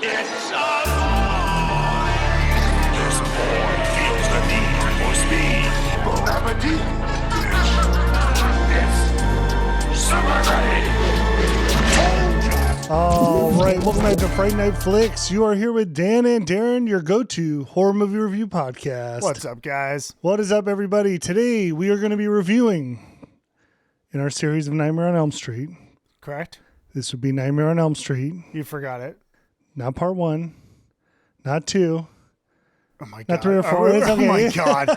It's alive! This boy feels the need for speed. Bon appetit! It's summer ready! All right, welcome back to Fright Night Flicks. You are here with Dan and Darren, your go-to horror movie review podcast. What's up, guys? What is up, everybody? Today, we are going to be reviewing in our series of Nightmare on Elm Street. Correct? This would be Nightmare on Elm Street. You forgot it. Not part 1, not 2, Oh, my God. not 3 or 4. It's okay. Oh, my God.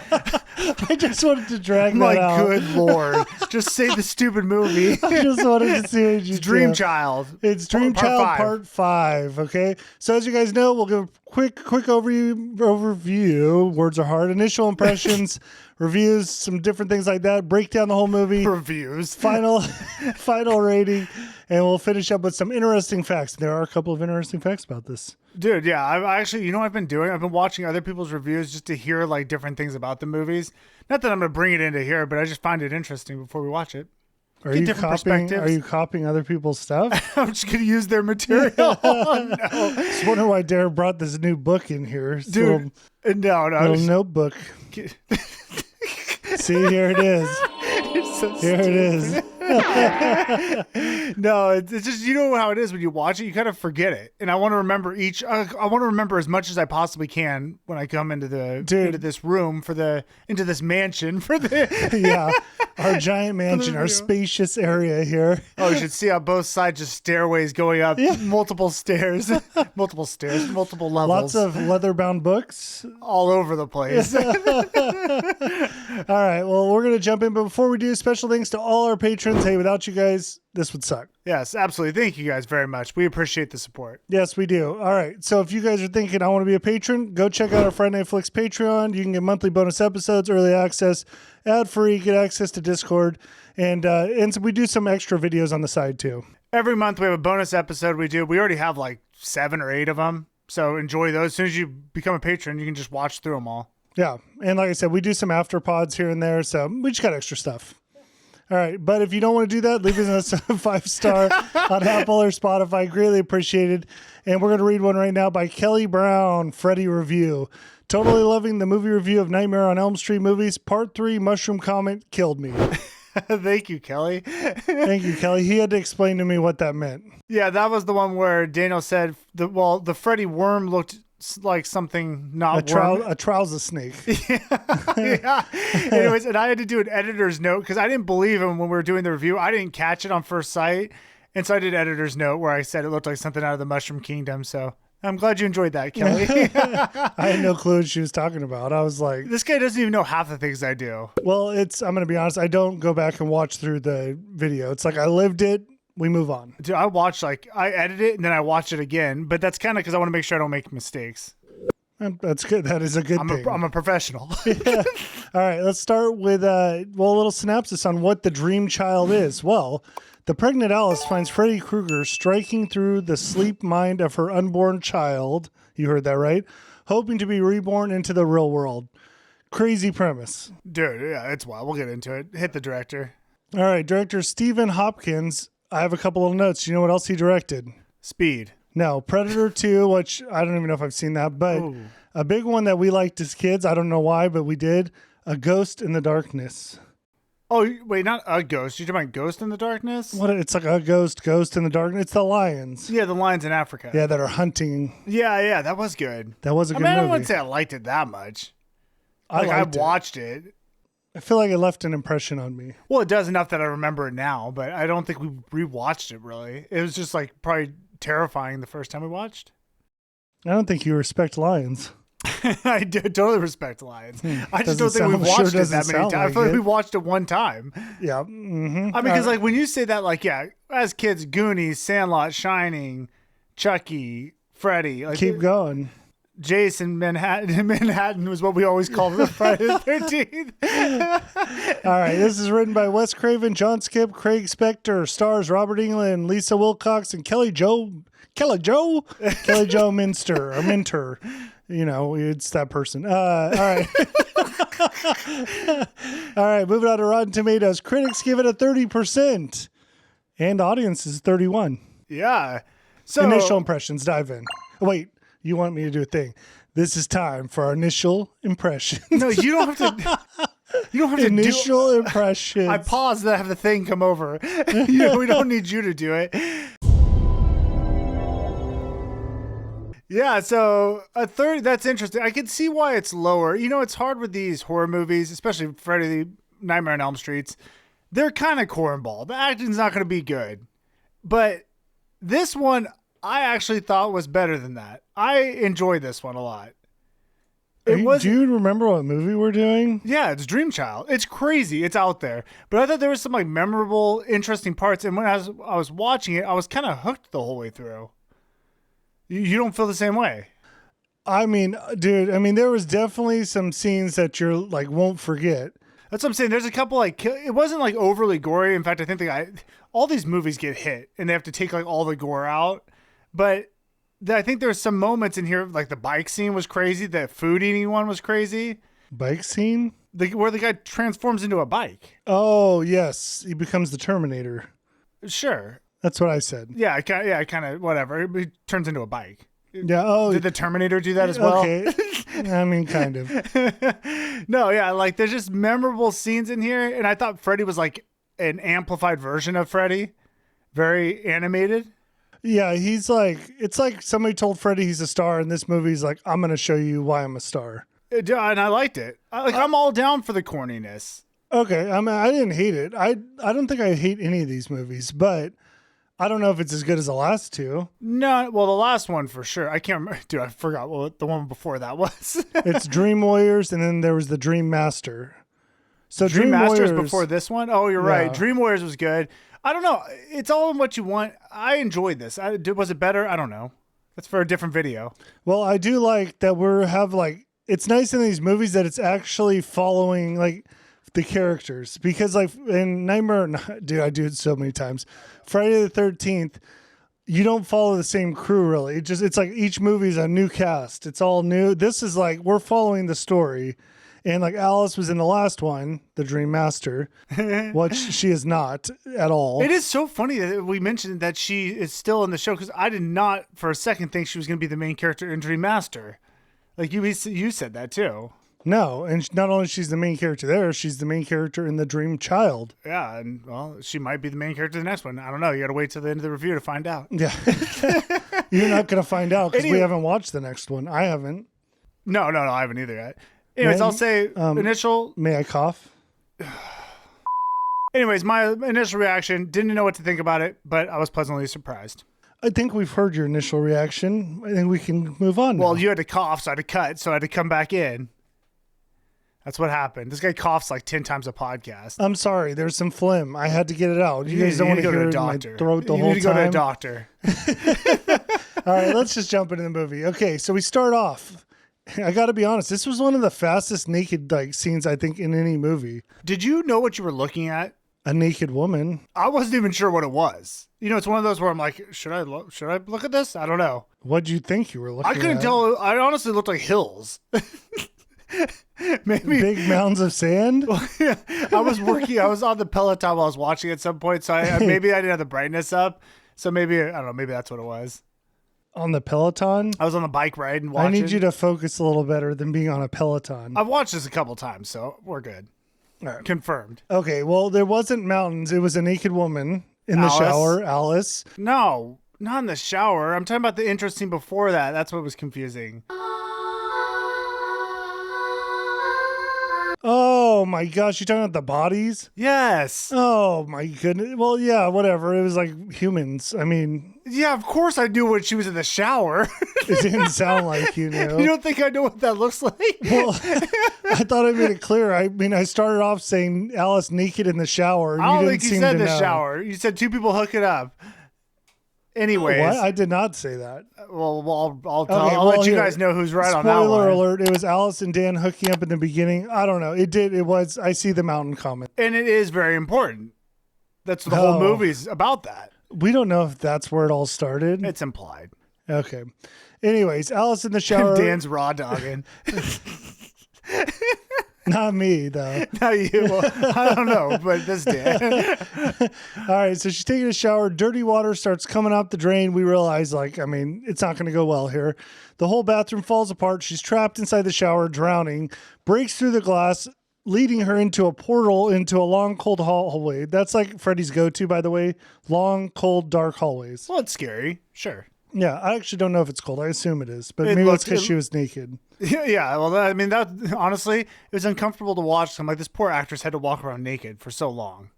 I just wanted to drag that My out. good Lord. Just say the stupid movie. I just wanted to see what you It's Dream do. Child. It's Dream Part Child five. Part 5, okay? So as you guys know, we'll give a quick overview. Words are hard. Initial impressions, reviews, some different things like that. Break down the whole movie. Reviews. Final rating. And we'll finish up with some interesting facts. There are a couple of interesting facts about this. Dude, yeah. I've actually, you know what I've been doing? I've been watching other people's reviews just to hear like different things about the movies. Not that I'm going to bring it into here, but I just find it interesting before we watch it. Are Get you different copying? perspectives. Are you copying other people's stuff? I'm just going to use their material. No. Just wonder why Darren brought this new book in here. It's a Dude, no. little notebook. See, here it is. So Here it is. No, it's just, you know how it is when you watch it, you kind of forget it. And I want to remember I want to remember as much as I possibly can when I come into into this room into this mansion for the Yeah, our giant mansion, our spacious area here. Oh, you should see how both sides just stairways going up, multiple stairs, multiple levels. Lots of leather-bound books. all over the place. All right, well, we're going to jump in, but before we do, special thanks to all our patrons. Hey, without you guys, this would suck. Yes, absolutely. Thank you guys very much. We appreciate the support. Yes, we do. All right, so if you guys are thinking, I want to be a patron, go check out our Fright Night Flicks Patreon. You can get monthly bonus episodes, early access, ad-free, get access to Discord, and so we do some extra videos on the side, too. Every month we have a bonus episode we do. We already have like 7 or 8 of them. So enjoy those. As soon as you become a patron, you can just watch through them all. Yeah, and like I said, we do some after pods here and there, so we just got extra stuff. All right, but if you don't want to do that, leave us a 5-star on Apple or Spotify. Greatly appreciated. And we're going to read one right now by Kelly Brown, Freddy Review. Totally loving the movie review of Nightmare on Elm Street movies. Part 3, Mushroom Comet killed me. Thank you, Kelly. Thank you, Kelly. He had to explain to me what that meant. Yeah, that was the one where Daniel said, the Freddy worm looked like something not worm. A trouser snake. Yeah. Anyways, and I had to do an editor's note because I didn't believe him when we were doing the review. I didn't catch it on first sight. And so I did editor's note where I said it looked like something out of the Mushroom Kingdom. So I'm glad you enjoyed that, Kelly. I had no clue what she was talking about. I was like, This guy doesn't even know half the things I do. well, I'm going to be honest. I don't go back and watch through the video. It's like I lived it. We move on. Dude, I edit it and then I watch it again. But that's kind of because I want to make sure I don't make mistakes. That's good. That is a good thing. I'm a professional. Yeah. All right, let's start with a little synopsis on what the dream child is. Well, the pregnant Alice finds Freddy Krueger striking through the sleep mind of her unborn child. You heard that right? Hoping to be reborn into the real world. Crazy premise. Dude, yeah, it's wild. We'll get into it. Hit the director. All right, director Stephen Hopkins. I have a couple of notes. You know what else he directed? Speed. No, Predator 2, which I don't even know if I've seen that, but a big one that we liked as kids. I don't know why, but we did. A Ghost in the Darkness. Oh, wait, not a ghost. You're talking about Ghost in the Darkness? What? It's like a ghost in the darkness. It's the lions. Yeah, the lions in Africa. Yeah, that are hunting. Yeah, that was good. That was a good I movie. wouldn't say I liked it that much. I watched it. I feel like it left an impression on me. Well, it does enough that I remember it now, but I don't think we rewatched it really. It was just like probably terrifying the first time we watched. I don't think you respect lions. I do totally respect lions. I just don't Doesn't think we've sound- watched sure it that doesn't many sound times. I like feel like it. we watched it one time. Yeah. Mm-hmm. I mean, because like when you say that, like, yeah, as kids, Goonies, Sandlot, Shining, Chucky, Freddy, like Keep going. Jason, Manhattan was what we always called the Friday the 13th. All right. This is written by Wes Craven, John Skipp, Craig Spector, stars Robert Englund, Lisa Wilcox, and Kelly Jo Minster or Minter. You know, it's that person. All right. All right. Moving on to Rotten Tomatoes. Critics give it a 30%. And audience is 31. Yeah. So Initial impressions. Dive in. Wait, you want me to do a thing? This is time for our initial impressions. No, you don't have to. You don't have to Initial impressions. I paused to have the thing come over. We don't need you to do it. Yeah, so a third, that's interesting. I can see why it's lower. It's hard with these horror movies, especially Freddy Nightmare on Elm Streets. They're kind of cornball. The acting's not going to be good. But this one, I actually thought was better than that. I enjoyed this one a lot. Do you remember what movie we're doing? Yeah, it's Dream Child. It's crazy. It's out there. But I thought there was some memorable, interesting parts. And when I was watching it, I was kind of hooked the whole way through. You don't feel the same way? I mean, dude, there was definitely some scenes that you're won't forget. That's what I'm saying. There's a couple it wasn't overly gory. In fact, I think all these movies get hit and they have to take all the gore out. But I think there's some moments in here, the bike scene was crazy. The food eating one was crazy. Bike scene? Where the guy transforms into a bike. Oh, yes. He becomes the Terminator. Sure. That's what I said. Yeah, kind of, whatever. He turns into a bike. Yeah. Oh, did the Terminator do that as well? Okay. Kind of. No, yeah, there's just memorable scenes in here. And I thought Freddy was an amplified version of Freddy. Very animated. Yeah, he's it's like somebody told Freddy he's a star, and this movie's I'm going to show you why I'm a star. And I liked it. I'm all down for the corniness. Okay, I didn't hate it. I don't think I hate any of these movies, but I don't know if it's as good as the last two. No, well, the last one for sure. I can't remember. Dude, I forgot what the one before that was. It's Dream Warriors, and then there was the Dream Master. So Dream Master's Warriors, before this one? Oh, you're right. Dream Warriors was good. I don't know. It's all in what you want. I enjoyed this. Was it better? I don't know. That's for a different video. Well, I do like that it's nice in these movies that it's actually following the characters, because in Nightmare, dude, I do it so many times. Friday the 13th, you don't follow the same crew really. It's each movie is a new cast. It's all new. This is we're following the story, and Alice was in the last one, the Dream Master, which she is not at all. It is so funny that we mentioned that she is still in the show, because I did not for a second think she was going to be the main character in Dream Master. You said that too. No, and not only she's the main character there, she's the main character in the Dream Child. Yeah, and she might be the main character in the next one. I don't know. You got to wait till the end of the review to find out. Yeah. You're not going to find out because we haven't watched the next one. I haven't. No, I haven't either yet. Anyways, I'll say initial... May I cough? Anyways, my initial reaction, didn't know what to think about it, but I was pleasantly surprised. I think we've heard your initial reaction. I think we can move on now. Well, you had to cough, so I had to cut, so I had to come back in. That's what happened. This guy coughs 10 times a podcast. I'm sorry. There's some phlegm. I had to get it out. You guys don't want to hear it in my throat the whole time. You need to go to a doctor. All right, let's just jump into the movie. Okay, so we start off. I got to be honest. This was one of the fastest naked scenes, I think, in any movie. Did you know what you were looking at? A naked woman. I wasn't even sure what it was. It's one of those where I'm should I look at this? I don't know. What'd you think you were looking at? I couldn't tell. I honestly looked like hills. Maybe big mounds of sand. Well, yeah, I was on the Peloton while I was watching at some point, so maybe I didn't have the brightness up. So maybe I don't know. Maybe that's what it was. On the Peloton? I was on the bike ride and watching. I need you to focus a little better than being on a Peloton. I've watched this a couple times, so we're good. All right. Confirmed. Okay, well, there wasn't mountains. It was a naked woman in the shower, Alice. No, not in the shower. I'm talking about the intro scene before that. That's what was confusing. Oh my gosh, you talking about the bodies? Yes. Oh my goodness. Well, yeah, whatever. It was humans. Yeah, of course I knew when she was in the shower. It didn't sound like you knew. You don't think I know what that looks like? Well, I thought I made it clear. I started off saying Alice naked in the shower. And I don't you think didn't you seem said to the know. shower. You said two people hooking up. Anyways. What? I did not say that. Well, I'll let you guys know who's right on that one. Spoiler alert, it was Alice and Dan hooking up in the beginning. I don't know. It was, I see the mountain comment. And it is very important. That's the whole movie's about that. We don't know if that's where it all started. It's implied. Okay. Anyways, Alice in the shower. Dan's raw dogging. Not me, though. Not you. Well, I don't know, but this did. All right, so she's taking a shower. Dirty water starts coming out the drain. We realize, it's not going to go well here. The whole bathroom falls apart. She's trapped inside the shower, drowning, breaks through the glass, leading her into a portal into a long, cold hallway. That's like Freddy's go-to, by the way. Long, cold, dark hallways. Well, it's scary. Sure. Yeah, I actually don't know if it's cold. I assume it is, but maybe it's because she was naked. Yeah, well, I mean, that honestly, it was uncomfortable to watch. I'm like, this poor actress had to walk around naked for so long.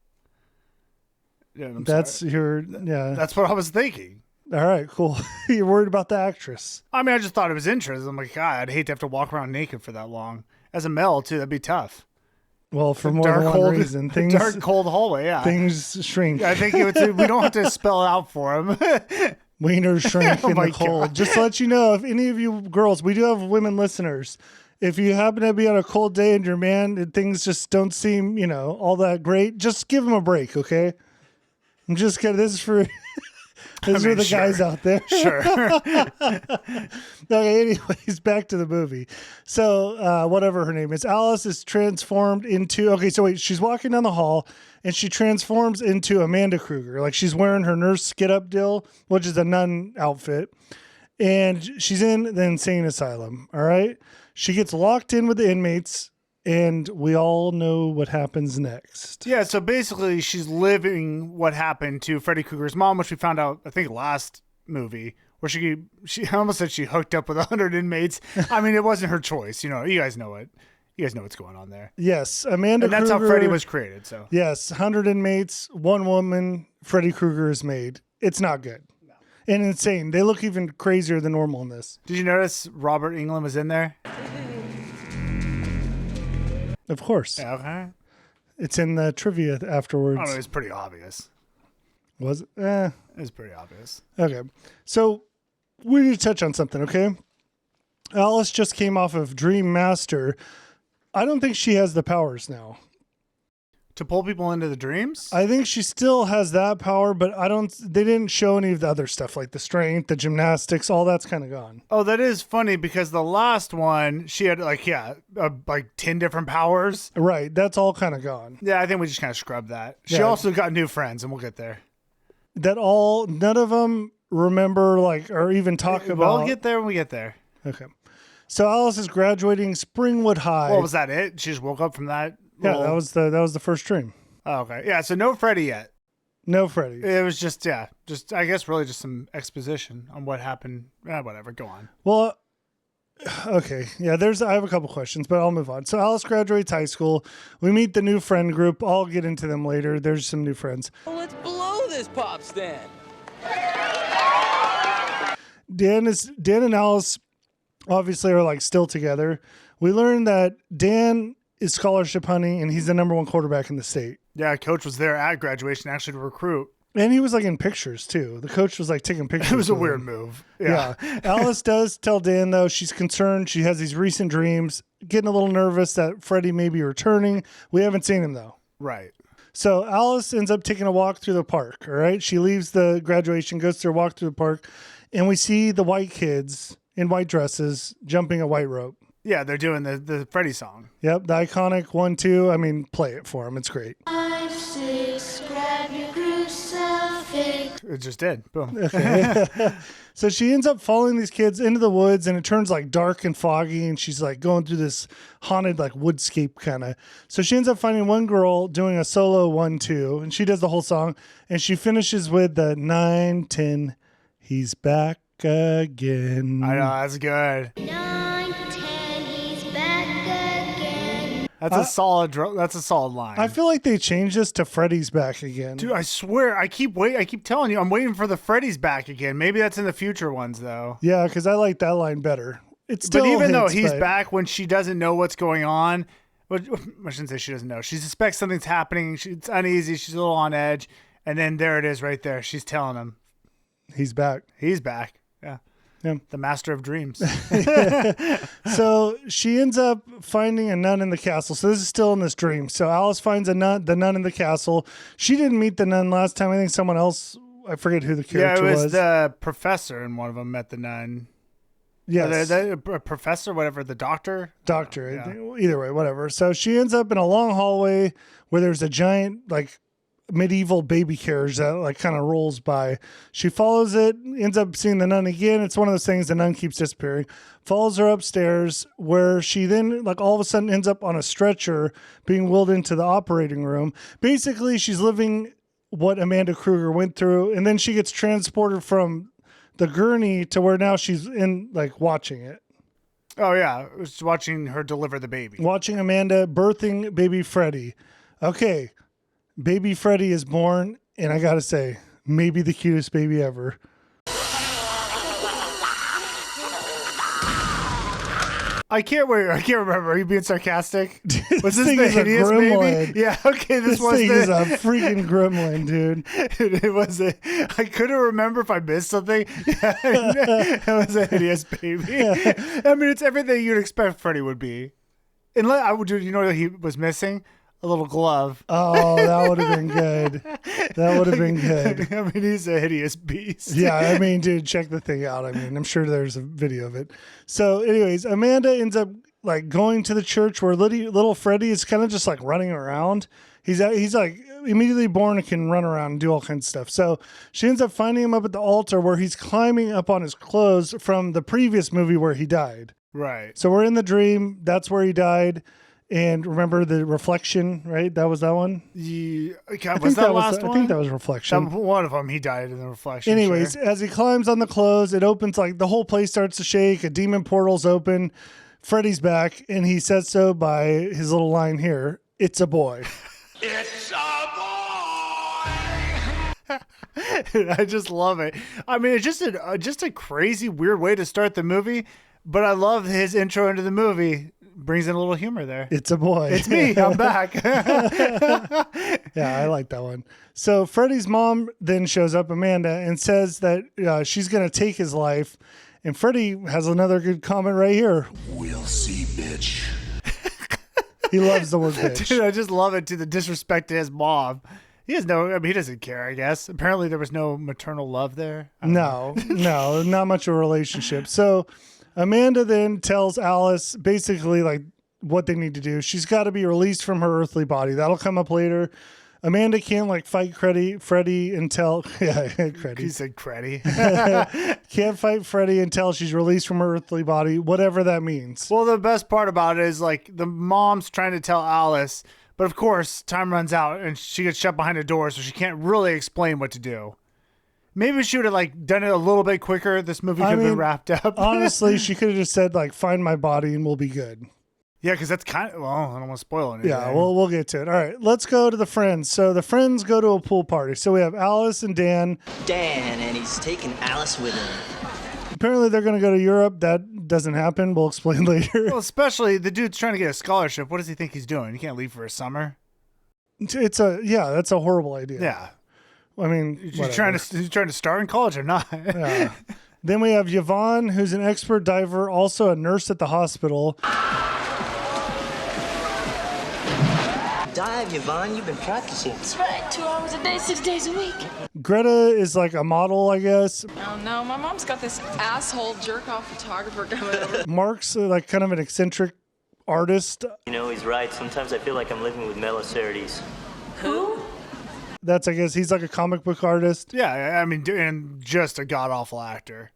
Yeah, That's what I was thinking. All right, cool. You're worried about the actress. I mean, I just thought it was interesting. I'm like, God, I'd hate to have to walk around naked for that long. As a male, too, that'd be tough. Well, for more than one reason. Dark, cold hallway, yeah. Things shrink. Yeah, I think we don't have to spell it out for him. Wieners shrink in the cold. God. Just to let you know, if any of you girls, we do have women listeners. If you happen to be on a cold day and your man, and things just don't seem, all that great, just give him a break, okay? I'm just kidding. This is for... the guys out there. Sure. Okay, anyways, back to the movie. So, whatever her name is, Alice is transformed into... Okay, so wait, she's walking down the hall, and she transforms into Amanda Krueger. Like, she's wearing her nurse get-up deal, which is a nun outfit. And she's in the insane asylum, all right? She gets locked in with the inmates, and we all know what happens next. Yeah, so basically she's living what happened to Freddy Krueger's mom, which we found out, I think, last movie, where she almost said she hooked up with 100 inmates. I mean, it wasn't her choice. You guys know it. You guys know what's going on there. Yes, Amanda And that's Krueger, how Freddy was created. So yes, 100 inmates, one woman, Freddy Krueger is made. It's not good. No. And insane. They look even crazier than normal in this. Did you notice Robert Englund was in there? Of course. Yeah, okay. It's in the trivia afterwards. I don't know, it was pretty obvious. Was it? It was pretty obvious. Okay. So we need to touch on something, okay? Alice just came off of Dream Master. I don't think she has the powers now. To pull people into the dreams? I think she still has that power, but they didn't show any of the other stuff, like the strength, the gymnastics, all that's kind of gone. Oh, that is funny because the last one, she had like 10 different powers. Right. That's all kind of gone. Yeah, I think we just kind of scrubbed that. She Yeah. also got new friends, and we'll get there. None of them remember, or even talk about. We'll get there when we get there. Okay. So Alice is graduating Springwood High. Well, was that it? She just woke up from that? Yeah, that was the first dream. Oh, okay. Yeah, so no Freddy yet. No Freddy. It was just I guess really just some exposition on what happened. Whatever, go on. Well, okay. Yeah, I have a couple questions, but I'll move on. So Alice graduates high school. We meet the new friend group. I'll get into them later. There's some new friends. Well, let's blow this pop stand. Dan and Alice obviously are still together. We learned that Dan is scholarship hunting, and he's the number one quarterback in the state. Yeah, coach was there at graduation actually to recruit. And he was in pictures too. The coach was taking pictures. It was a with weird him. move. Yeah. Alice does tell Dan though she's concerned. She has these recent dreams, getting a little nervous that Freddy may be returning. We haven't seen him though. Right. So Alice ends up taking a walk through the park. All right. She leaves the graduation, goes through a walk through the park, and we see the white kids in white dresses jumping a white rope. Yeah, they're doing the Freddy song. Yep, the iconic 1-2. I mean, play it for them. It's great. 5, 6, grab your crucifix. It just did. Boom. Okay. So she ends up following these kids into the woods, and it turns dark and foggy, and she's going through this haunted woodscape kind of. So she ends up finding one girl doing a solo 1-2, and she does the whole song, and she finishes with the 9-10. He's back again. I know, that's good. 9, 10, he's back again. That's a solid line. I feel like they changed this to Freddy's back again. Dude, I swear, I keep telling you, I'm waiting for the Freddy's back again. Maybe that's in the future ones though. Yeah, because I like that line better. It's still but even though hits, he's but... back when she doesn't know what's going on, I shouldn't say she doesn't know. She suspects something's happening. She's uneasy. She's a little on edge. And then there it is right there. She's telling him. He's back. He's back. Yeah. Yeah. The master of dreams. So she ends up finding a nun in the castle. So this is still in this dream. So Alice finds the nun in the castle. She didn't meet the nun last time. I think someone else, I forget who the character Yeah, it was. was the professor, and one of them met the nun. Yes. The professor, whatever, the doctor. Doctor. Yeah. Either way, whatever. So she ends up in a long hallway where there's a giant, like, medieval baby carriage that like kind of rolls by. She follows it, ends up seeing the nun again. It's one of those things, the nun keeps disappearing. Follows her upstairs, where she then like all of a sudden ends up on a stretcher being wheeled into the operating room. Basically, she's living what Amanda Krueger went through, and then she gets transported from the gurney to where now she's in like watching it. Oh yeah, I was watching her deliver the baby. Watching Amanda birthing baby Freddy. Okay, baby Freddy is born, and I gotta say, maybe the cutest baby ever. I can't remember. Are you being sarcastic? Was this thing the is a hideous gremlin. baby? Yeah. Okay. This was thing the. is a freaking gremlin, dude. It was a. I couldn't remember if I missed something. Yeah, it was a hideous baby. I mean, it's everything you'd expect Freddy would be. Unless I would do. You know what he was missing? A little glove. Oh, that would have been good. That would have been good. I mean, he's a hideous beast. Yeah, I mean, dude, check the thing out. I mean, I'm sure there's a video of it. So, anyways, Amanda ends up like going to the church where little Freddy is kind of just like running around. He's like immediately born and can run around and do all kinds of stuff. So she ends up finding him up at the altar where he's climbing up on his clothes from the previous movie where he died. Right. So we're in the dream. That's where he died. And remember the reflection, right? That was that one? Yeah. Was that last one? I think that was reflection. One of them, he died in the reflection. Anyways, sure. as he climbs on the clothes, it opens like the whole place starts to shake. A demon portal's open. Freddy's back, and he says so by his little line here. It's a boy. It's a boy! I just love it. I mean, it's just a crazy, weird way to start the movie, but I love his intro into the movie. Brings in a little humor there. It's a boy. It's me. I'm back. Yeah, I like that one. So Freddy's mom then shows up, Amanda, and says that she's going to take his life. And Freddy has another good comment right here. We'll see, bitch. He loves the word bitch. Dude, I just love it to the disrespect to his mom. He doesn't care, I guess. Apparently there was no maternal love there. No, not much of a relationship. So Amanda then tells Alice basically like what they need to do. She's got to be released from her earthly body. That'll come up later. Amanda can't like fight Freddy until He Freddy said Freddy. can't fight Freddy until she's released from her earthly body, whatever that means. Well, the best part about it is like the mom's trying to tell Alice, but of course time runs out and she gets shut behind a door, so she can't really explain what to do. Maybe she would have like done it a little bit quicker. This movie could have been wrapped up. Honestly, she could have just said like, "Find my body and we'll be good." Yeah, because that's kind of, well, I don't want to spoil anything. Yeah, we'll get to it. All right, let's go to the friends. So the friends go to a pool party. So we have Alice and Dan. And he's taking Alice with him. Apparently they're going to go to Europe. That doesn't happen. We'll explain later. Well, especially the dude's trying to get a scholarship. What does he think he's doing? He can't leave for a summer. That's a horrible idea. Yeah. I mean, He's trying to start in college or not? Yeah. Then we have Yvonne, who's an expert diver, also a nurse at the hospital. Dive, Yvonne. You've been practicing. That's right, 2 hours a day, 6 days a week. Greta is like a model, I guess. Oh no, my mom's got this asshole jerk-off photographer coming over. Mark's like kind of an eccentric artist. You know, he's right. Sometimes I feel like I'm living with Melisarides. Who? That's, I guess, he's like a comic book artist. Yeah, I mean, and just a god-awful actor.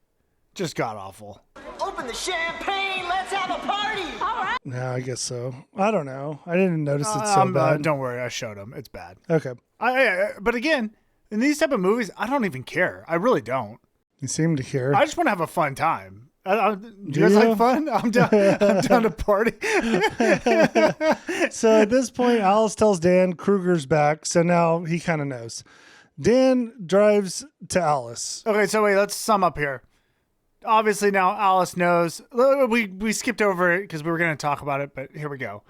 Just god-awful. Open the champagne. Let's have a party. All right. No, I guess so. I don't know. I didn't notice it so bad. Don't worry, I showed him. It's bad. Okay. But again, in these type of movies, I don't even care. I really don't. You seem to care. I just want to have a fun time. Do you guys like fun? I'm down to party. So at this point, Alice tells Dan Krueger's back, so now he kind of knows. Dan drives to Alice. Okay, so wait, let's sum up here. Obviously now Alice knows. We skipped over it because we were going to talk about it, but here we go.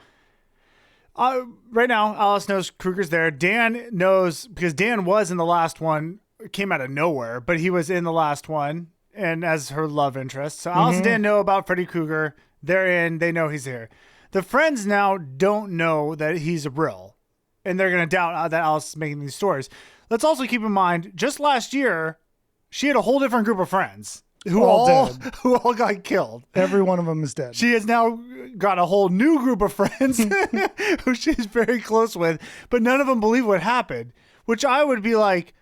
Right now, Alice knows Krueger's there. Dan knows because Dan was in the last one, came out of nowhere, but he was in the last one. And as her love interest. So Alice and Dan know about Freddy Krueger. They're in. They know he's here. The friends now don't know that he's real. And they're going to doubt that Alice is making these stories. Let's also keep in mind, just last year, she had a whole different group of friends. who all dead. who all got killed. Every one of them is dead. She has now got a whole new group of friends who she's very close with, but none of them believe what happened, which I would be like,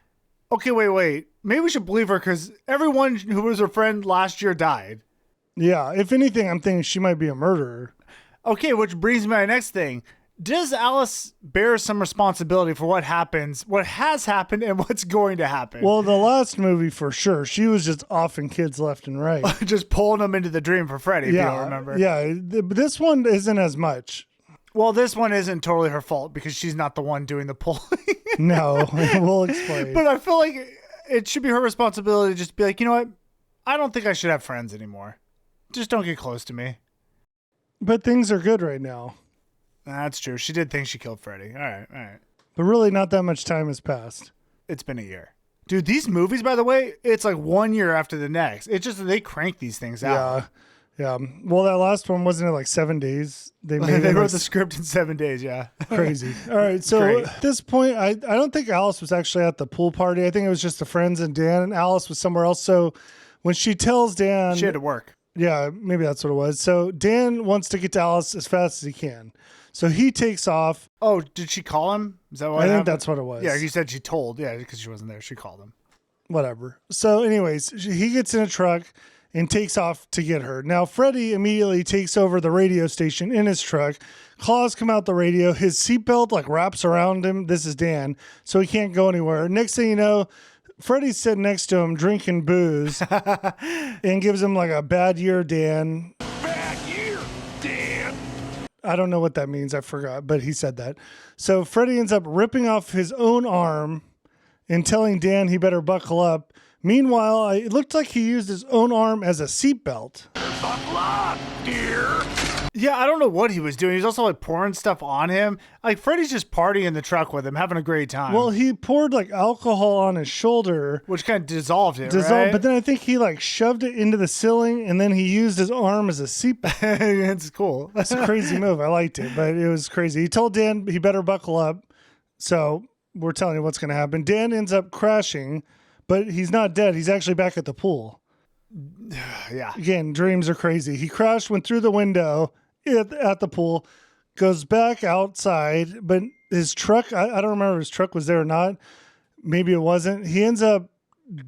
okay, wait. Maybe we should believe her because everyone who was her friend last year died. Yeah, if anything, I'm thinking she might be a murderer. Okay, which brings me to my next thing. Does Alice bear some responsibility for what happens, what has happened, and what's going to happen? Well, the last movie, for sure, she was just offing kids left and right. Just pulling them into the dream for Freddy, if you don't remember. Yeah, this one isn't as much. Well, this one isn't totally her fault because she's not the one doing the pulling. No, we'll explain. But I feel like it should be her responsibility to just be like, you know what? I don't think I should have friends anymore. Just don't get close to me. But things are good right now. That's true. She did think she killed Freddy. All right. But really, not that much time has passed. It's been a year. Dude, these movies, by the way, it's like 1 year after the next. It's just that they crank these things out. Yeah. Well, that last one, wasn't it like 7 days? They wrote the script in 7 days, yeah. Crazy. All right, so at this point, I don't think Alice was actually at the pool party. I think it was just the friends and Dan, and Alice was somewhere else. So when she tells Dan... She had to work. Yeah, maybe that's what it was. So Dan wants to get to Alice as fast as he can. So he takes off. Oh, did she call him? Is that what I think happened? that's what it was. Yeah, you said she told. Yeah, because she wasn't there. She called him. Whatever. So anyways, he gets in a truck and takes off to get her. Now, Freddy immediately takes over the radio station in his truck. Claws come out the radio. His seatbelt like wraps around him. This is Dan. So he can't go anywhere. Next thing you know, Freddy's sitting next to him drinking booze and gives him like a bad year, Dan. Bad year, Dan. I don't know what that means. I forgot, but he said that. So Freddy ends up ripping off his own arm and telling Dan he better buckle up. Meanwhile, it looked like he used his own arm as a seatbelt. Buckle up, dear. Yeah, I don't know what he was doing. He was also like pouring stuff on him. Like Freddy's just partying in the truck with him, having a great time. Well, he poured like alcohol on his shoulder. Which kind of dissolved it, right? But then I think he like shoved it into the ceiling and then he used his arm as a seatbelt. It's cool. It's a crazy move. I liked it, but it was crazy. He told Dan he better buckle up. So we're telling you what's going to happen. Dan ends up crashing, but he's not dead. He's actually back at the pool. Yeah. Again, dreams are crazy. He crashed, went through the window at the pool, goes back outside, but his truck, I don't remember if his truck was there or not. Maybe it wasn't. He ends up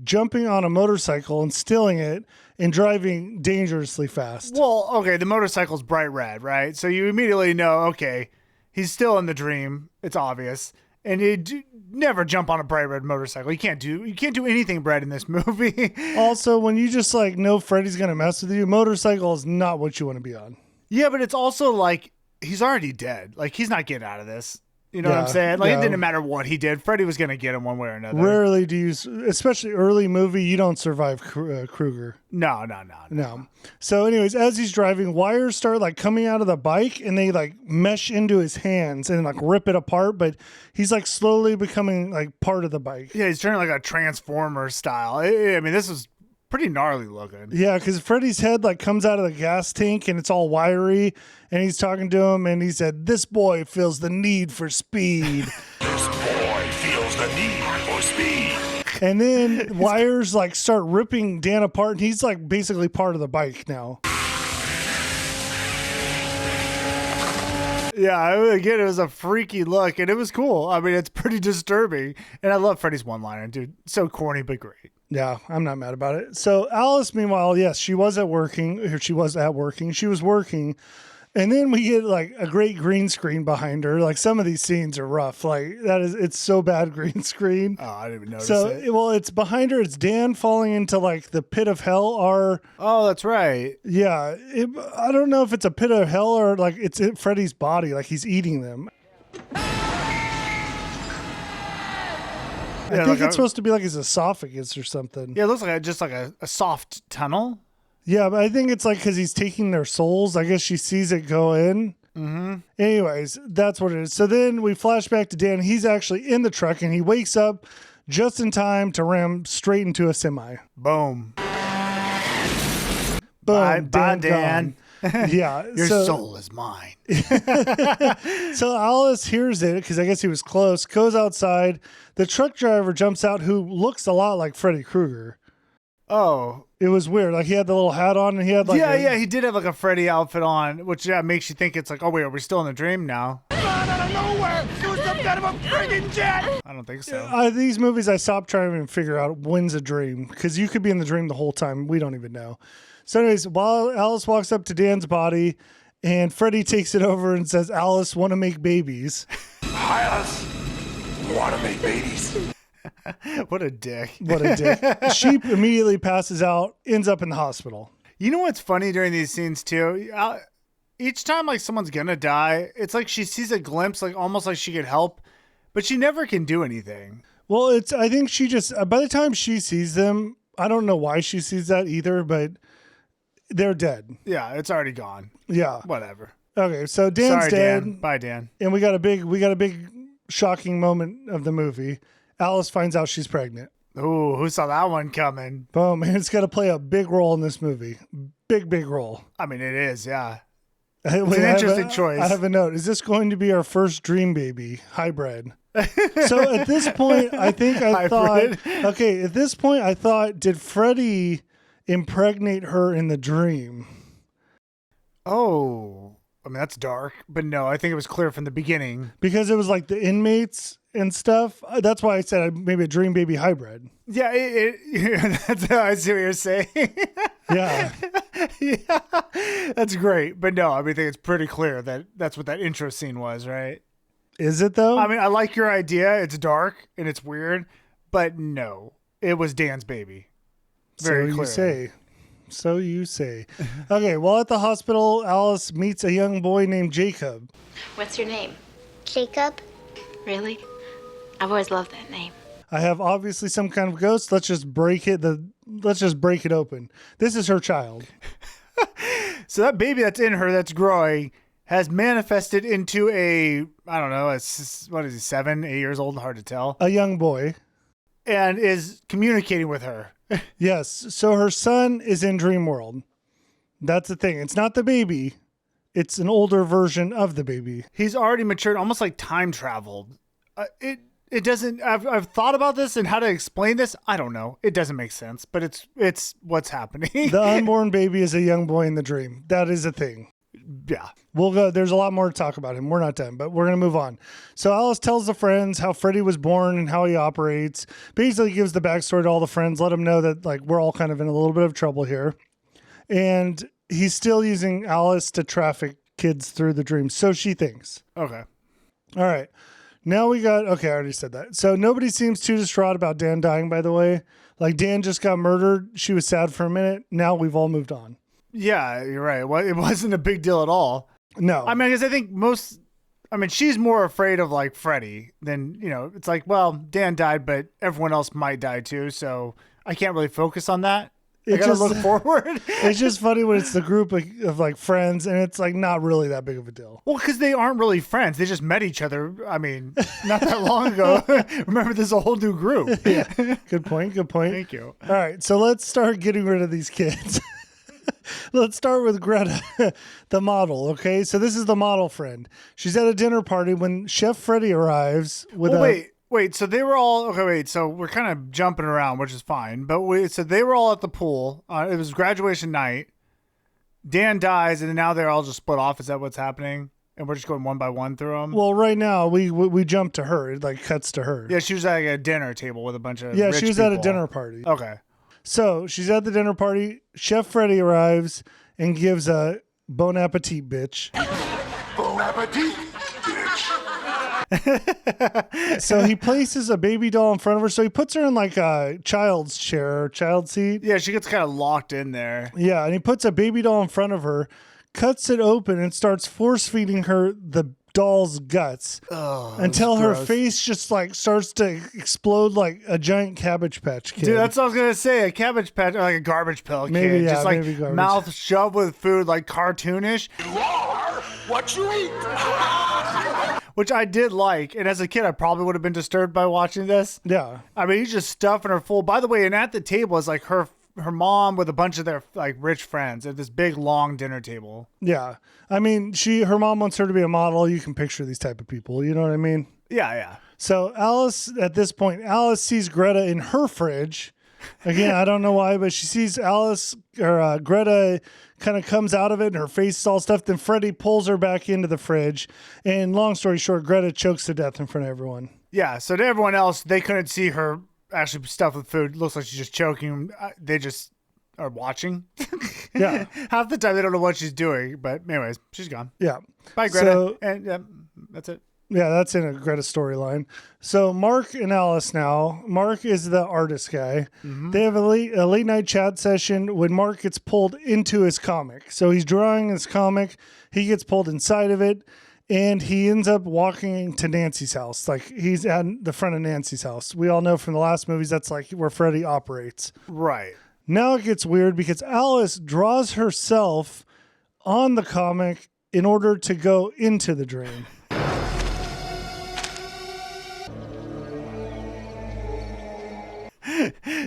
jumping on a motorcycle and stealing it and driving dangerously fast. Well, okay, the motorcycle's bright red, right? So you immediately know, okay, he's still in the dream. It's obvious. And you never jump on a bright red motorcycle. You can't do anything bright in this movie. Also, when you just like know Freddy's going to mess with you, motorcycle is not what you want to be on. Yeah, but it's also like he's already dead. Like he's not getting out of this. You know what I'm saying? Like it didn't matter what he did. Freddy was going to get him one way or another. Rarely do you, especially early movie, you don't survive Krueger. No. So anyways, as he's driving, wires start like coming out of the bike and they like mesh into his hands and like rip it apart. But he's like slowly becoming like part of the bike. Yeah, he's turning like a Transformer style. I mean, this is pretty gnarly looking. Yeah, because Freddy's head like comes out of the gas tank and it's all wiry. And he's talking to him and he said, "This boy feels the need for speed." This boy feels the need for speed. And then wires like start ripping Dan apart and he's like basically part of the bike now. Yeah, again, it was a freaky look and it was cool. I mean, it's pretty disturbing. And I love Freddy's one-liner, dude. So corny, but great. Yeah, I'm not mad about it. So Alice, meanwhile, yes, she was working. She was working. And then we get like a great green screen behind her. Like some of these scenes are rough. Like it's so bad green screen. Oh, I didn't even notice it. Well, it's behind her. It's Dan falling into like the pit of hell. Oh, that's right. Yeah. I don't know if it's a pit of hell or like it's in Freddy's body. Like he's eating them. I think it's supposed to be like his esophagus or something. Yeah, it looks like just like a soft tunnel. Yeah, but I think it's like because he's taking their souls. I guess she sees it go in. Mm-hmm. Anyways, that's what it is. So then we flash back to Dan. He's actually in the truck and he wakes up just in time to ram straight into a semi. Boom. Boom. Bye, Dan. Yeah. Your soul is mine. So Alice hears it because I guess he was close, goes outside. The truck driver jumps out who looks a lot like Freddy Krueger. Oh. It was weird. Like he had the little hat on and he had like Yeah, he did have like a Freddy outfit on, which makes you think it's like, oh wait, are we still in the dream now? Out of nowhere! It was some kind of a friggin' jet! I don't think so. These movies, I stopped trying to even figure out when's a dream because you could be in the dream the whole time. We don't even know. So anyways, while Alice walks up to Dan's body and Freddy takes it over and says, Alice, want to make babies. Alice, want to make babies? What a dick. What a dick. She immediately passes out, ends up in the hospital. You know what's funny during these scenes too? Each time like someone's gonna die, it's like she sees a glimpse, like almost like she could help, but she never can do anything. Well, I think she just, by the time she sees them, I don't know why she sees that either, but they're dead. Yeah, it's already gone. Yeah. Whatever. Okay, so Dan's Sorry, dead. Dan. Bye, Dan. And we got a big shocking moment of the movie. Alice finds out she's pregnant. Ooh, who saw that one coming? Boom, man, it's got to play a big role in this movie. Big role. I mean, it is, yeah. Wait, It's an interesting choice. I have a note. Is this going to be our first dream baby hybrid? So at this point, I think I thought, okay, at this point, I thought, did Freddy impregnate her in the dream? Oh, I mean, that's dark, but no, I think it was clear from the beginning. Because it was like the inmates and stuff. That's why I said maybe a dream baby hybrid. Yeah, that's how I see what you're saying. Yeah. Yeah, that's great. But no, I mean, I think it's pretty clear that that's what that intro scene was, right? Is it though? I mean, I like your idea. It's dark and it's weird, but no, it was Dan's baby. Very so clear. You say. So you say. Okay, while at the hospital, Alice meets a young boy named Jacob. What's your name? Jacob. Really? I've always loved that name. I have obviously some kind of ghost. Let's just break it. Let's just break it open. This is her child. So that baby that's in her, that's growing, has manifested into I don't know, what is he, 7, 8 years old? Hard to tell. A young boy. And is communicating with her. Yes. So her son is in Dream World. That's the thing. It's not the baby. It's an older version of the baby. He's already matured, almost like time traveled. It doesn't. I've thought about this and how to explain this. I don't know. It doesn't make sense, but it's what's happening. The unborn baby is a young boy in the dream. That is a thing. Yeah. We'll go. There's a lot more to talk about him. We're not done, but we're going to move on. So Alice tells the friends how Freddy was born and how he operates. Basically gives the backstory to all the friends. Let them know that like we're all kind of in a little bit of trouble here. And he's still using Alice to traffic kids through the dream. So she thinks. Okay. All right. Now we got, okay, I already said that. So nobody seems too distraught about Dan dying, by the way. Like Dan just got murdered. She was sad for a minute. Now we've all moved on. Yeah, you're right. Well, it wasn't a big deal at all. No. I mean, because I think she's more afraid of like Freddy than, it's like, well, Dan died, but everyone else might die too. So I can't really focus on that. I gotta look forward. It's just funny when it's the group of like friends and it's like not really that big of a deal. Well, because they aren't really friends. They just met each other. I mean, not that long ago. Remember, there's a whole new group. Yeah. Good point. Thank you. All right. So let's start getting rid of these kids. Let's start with Greta, the model. Okay. So this is the model friend. She's at a dinner party when Chef Freddy arrives with Wait, so they were all okay. Wait, so we're kind of jumping around, which is fine. But so they were all at the pool. It was graduation night. Dan dies, and now they're all just split off. Is that what's happening? And we're just going one by one through them. Well, right now we jump to her. It like cuts to her. Yeah, she was at like a dinner table with a bunch of she rich was at a people. dinner party. Okay. So she's at the dinner party. Chef Freddy arrives and gives a bon appetit, bitch. Bon appetit, bitch. So he places a baby doll in front of her. So he puts her in like a child's chair, child seat. Yeah, she gets kind of locked in there. Yeah, and he puts a baby doll in front of her, cuts it open, and starts force feeding her the doll's guts until her face just like starts to explode like a giant Cabbage Patch Kid. Dude, that's what I was gonna say. A Cabbage Patch, or like a Garbage Pail Maybe, Kid, yeah, just like maybe garbage. mouth shoved with food, like cartoonish. You are what you eat. Which I did like, and as a kid, I probably would have been disturbed by watching this. Yeah. I mean, he's just stuffing her full. By the way, and at the table is like her mom with a bunch of their like rich friends at this big long dinner table. Yeah. I mean, her mom wants her to be a model. You can picture these type of people. You know what I mean? Yeah. So at this point, Alice sees Greta in her fridge Again, I don't know why, but she sees Alice or Greta kind of comes out of it and her face is all stuffed. Then Freddy pulls her back into the fridge. And long story short, Greta chokes to death in front of everyone. Yeah, so to everyone else, they couldn't see her actually stuffed with food. Looks like she's just choking. They just are watching. Yeah. Half the time they don't know what she's doing. But anyways, she's gone. Yeah. Bye, Greta. So, And yeah, that's it. yeah, that's in a Greta storyline. So Mark and Alice now. Mark is the artist guy. They have a late night chat session when Mark gets pulled into his comic. So he's drawing his comic. He gets pulled inside of it. And he ends up walking to Nancy's house. Like, he's at the front of Nancy's house. We all know from the last movies that's like where Freddy operates. Right. Now it gets weird because Alice draws herself on the comic in order to go into the dream.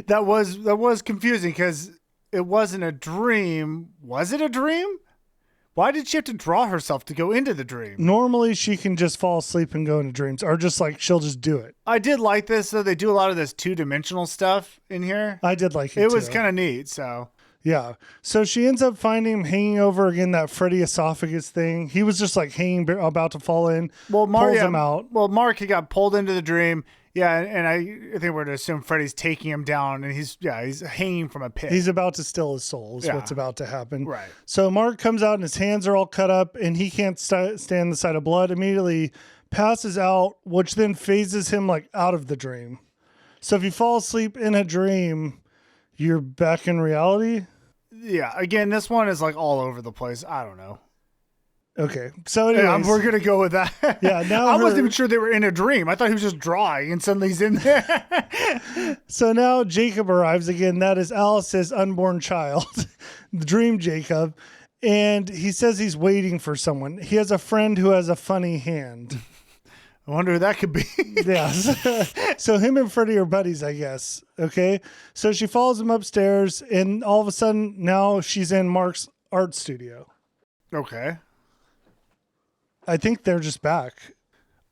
That was confusing because it wasn't a dream. Was it a dream? Why did she have to draw herself to go into the dream? Normally she can just fall asleep and go into dreams, or just like she'll just do it. I did like this, though. They do a lot of this 2-dimensional stuff in here. I did like it. It was too. kind of neat. So Yeah. So she ends up finding him hanging over again, that Freddy esophagus thing. He was just like hanging, about to fall in. Well, pulls him out. Well, Mark, he got pulled into the dream. Yeah, and I think we're to assume Freddy's taking him down, and he's hanging from a pit. He's about to steal his soul is Yeah. what's about to happen. Right. So Mark comes out and his hands are all cut up and he can't stand the sight of blood. Immediately passes out, which then phases him like out of the dream. So if you fall asleep in a dream, you're back in reality. Yeah. Again, this one is like all over the place. I don't know. Okay. So anyways, Yeah, we're gonna go with that. Yeah, now I wasn't her- even sure they were in a dream. I thought he was just drawing, and suddenly he's in there. So now Jacob arrives again. That is Alice's unborn child, the dream Jacob. And he says he's waiting for someone. He has a friend who has a funny hand. I wonder who that could be. Yes. So him and Freddy are buddies, I guess. Okay. So she follows him upstairs and all of a sudden now she's in Mark's art studio. Okay. I think they're just back.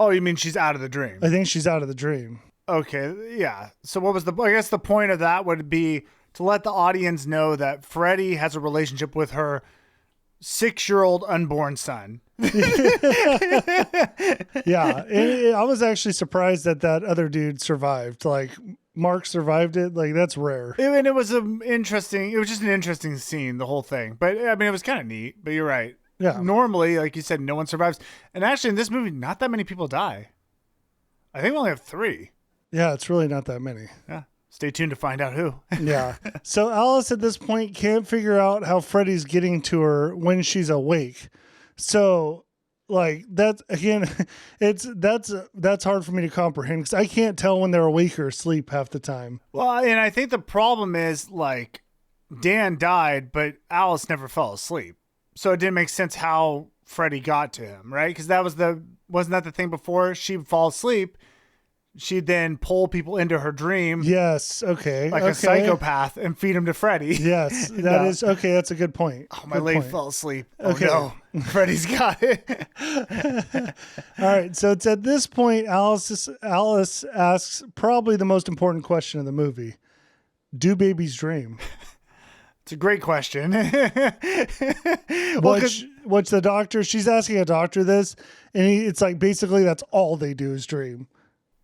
Oh, you mean she's out of the dream? I think she's out of the dream. Okay, yeah. So what was I guess the point of that would be to let the audience know that Freddy has a relationship with her 6-year-old unborn son. Yeah. I was actually surprised that other dude survived. Like Mark survived it. Like that's rare. And it was just an interesting scene, the whole thing. But I mean, it was kind of neat, but you're right. Yeah. Normally, like you said, no one survives. And actually in this movie, not that many people die. I think we only have 3. Yeah. It's really not that many. Yeah. Stay tuned to find out who. Yeah. So Alice at this point can't figure out how Freddy's getting to her when she's awake. So like that's again, that's hard for me to comprehend because I can't tell when they're awake or asleep half the time. Well, and I think the problem is like Dan died, but Alice never fell asleep. So it didn't make sense how Freddy got to him, right? Because wasn't that the thing before? She'd fall asleep. She'd then pull people into her dream. Yes. Okay. Like okay. a psychopath and feed them to Freddy. Yes. That is okay. That's a good point. Oh, my Good leg point. fell asleep. Okay. Oh no. Freddy's got it. All right. So it's at this point, Alice asks probably the most important question of the movie. Do babies dream? It's a great question. Which the doctor, she's asking a doctor this, and it's like basically that's all they do is dream.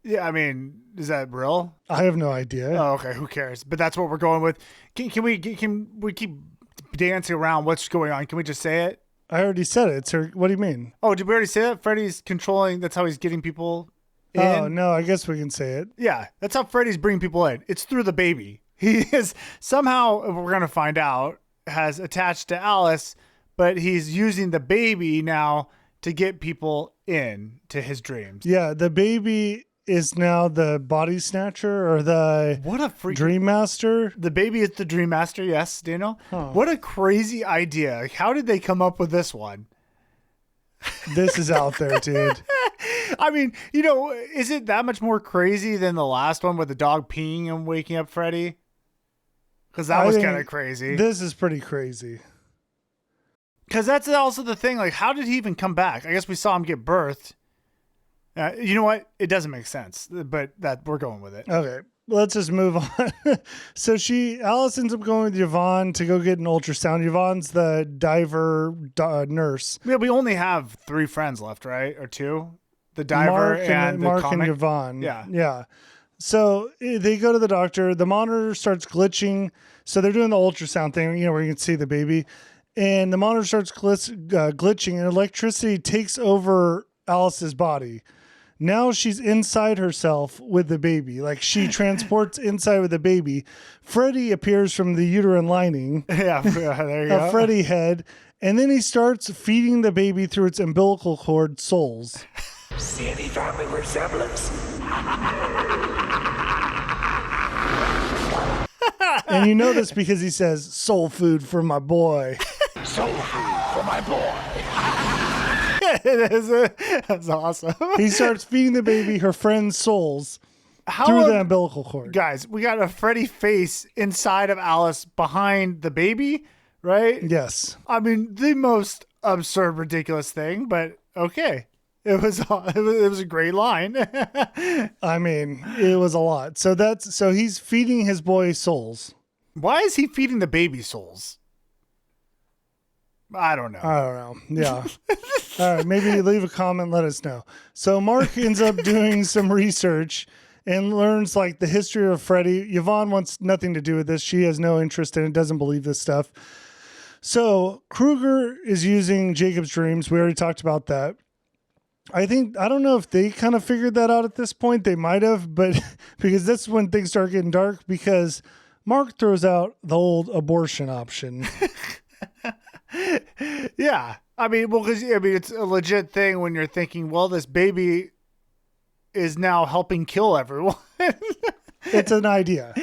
Yeah, I mean, is that real? I have no idea. Oh, okay. Who cares? But that's what we're going with. Can we keep dancing around what's going on? Can we just say it? I already said it. It's her. What do you mean? Oh, did we already say that? Freddy's controlling. That's how he's getting people in. Oh, no, I guess we can say it. Yeah, that's how Freddy's bringing people in. It's through the baby. He is somehow, we're going to find out, has attached to Alice, but he's using the baby now to get people in to his dreams. Yeah, the baby is now the body snatcher or the What a freak. dream master. The baby is the dream master. Yes, Daniel. Huh. What a crazy idea. Like, how did they come up with this one? This is out there, dude. I mean, is it that much more crazy than the last one with the dog peeing and waking up Freddy? Because that was kind of crazy. This is pretty crazy. Because that's also the thing. Like, how did he even come back? I guess we saw him get birthed. You know what? It doesn't make sense, but that we're going with it. Okay. let's just move on. So Alice ends up going with Yvonne to go get an ultrasound. Yvonne's the diver nurse. Yeah, we only have 3 friends left, right? Or 2? The diver Mark and and Yvonne. Yeah. Yeah. So they go to the doctor. The monitor starts glitching. So they're doing the ultrasound thing, where you can see the baby. And the monitor starts glitching, and electricity takes over Alice's body. Now she's inside herself with the baby. Like she transports inside with the baby. Freddy appears from the uterine lining. Yeah, there you go. A Freddy head. And then he starts feeding the baby through its umbilical cord souls. See any family resemblance? And you know this because he says, soul food for my boy. Soul food for my boy. That's awesome. He starts feeding the baby her friend's souls through the umbilical cord. Guys, we got a Freddy face inside of Alice behind the baby, right? Yes. I mean, the most absurd, ridiculous thing, but okay. It was a great line. I mean, it was a lot. So he's feeding his boy souls. Why is he feeding the baby souls? I don't know. Yeah. All right. Maybe leave a comment. Let us know. So Mark ends up doing some research and learns like the history of Freddy. Yvonne wants nothing to do with this. She has no interest in it. Doesn't believe this stuff. So Krueger is using Jacob's dreams. We already talked about that. I don't know if they kind of figured that out at this point. They might have, but because that's when things start getting dark, because Mark throws out the old abortion option. Yeah. I mean, it's a legit thing when you're thinking, well, this baby is now helping kill everyone. It's an idea.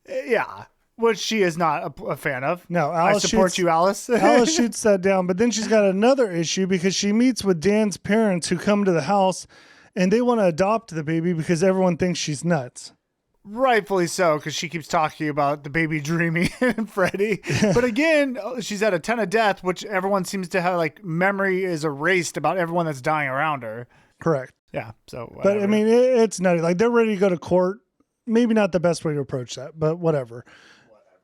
Yeah. Which she is not a fan of. No, I support you, Alice. Alice shoots that down, but then she's got another issue because she meets with Dan's parents who come to the house and they want to adopt the baby because everyone thinks she's nuts. Rightfully so, because she keeps talking about the baby dreaming and Freddy. But again, she's at a ton of death, which everyone seems to have like memory is erased about everyone that's dying around her. Correct. Yeah. So, whatever. But I mean, it's nutty. Like they're ready to go to court. Maybe not the best way to approach that, but whatever.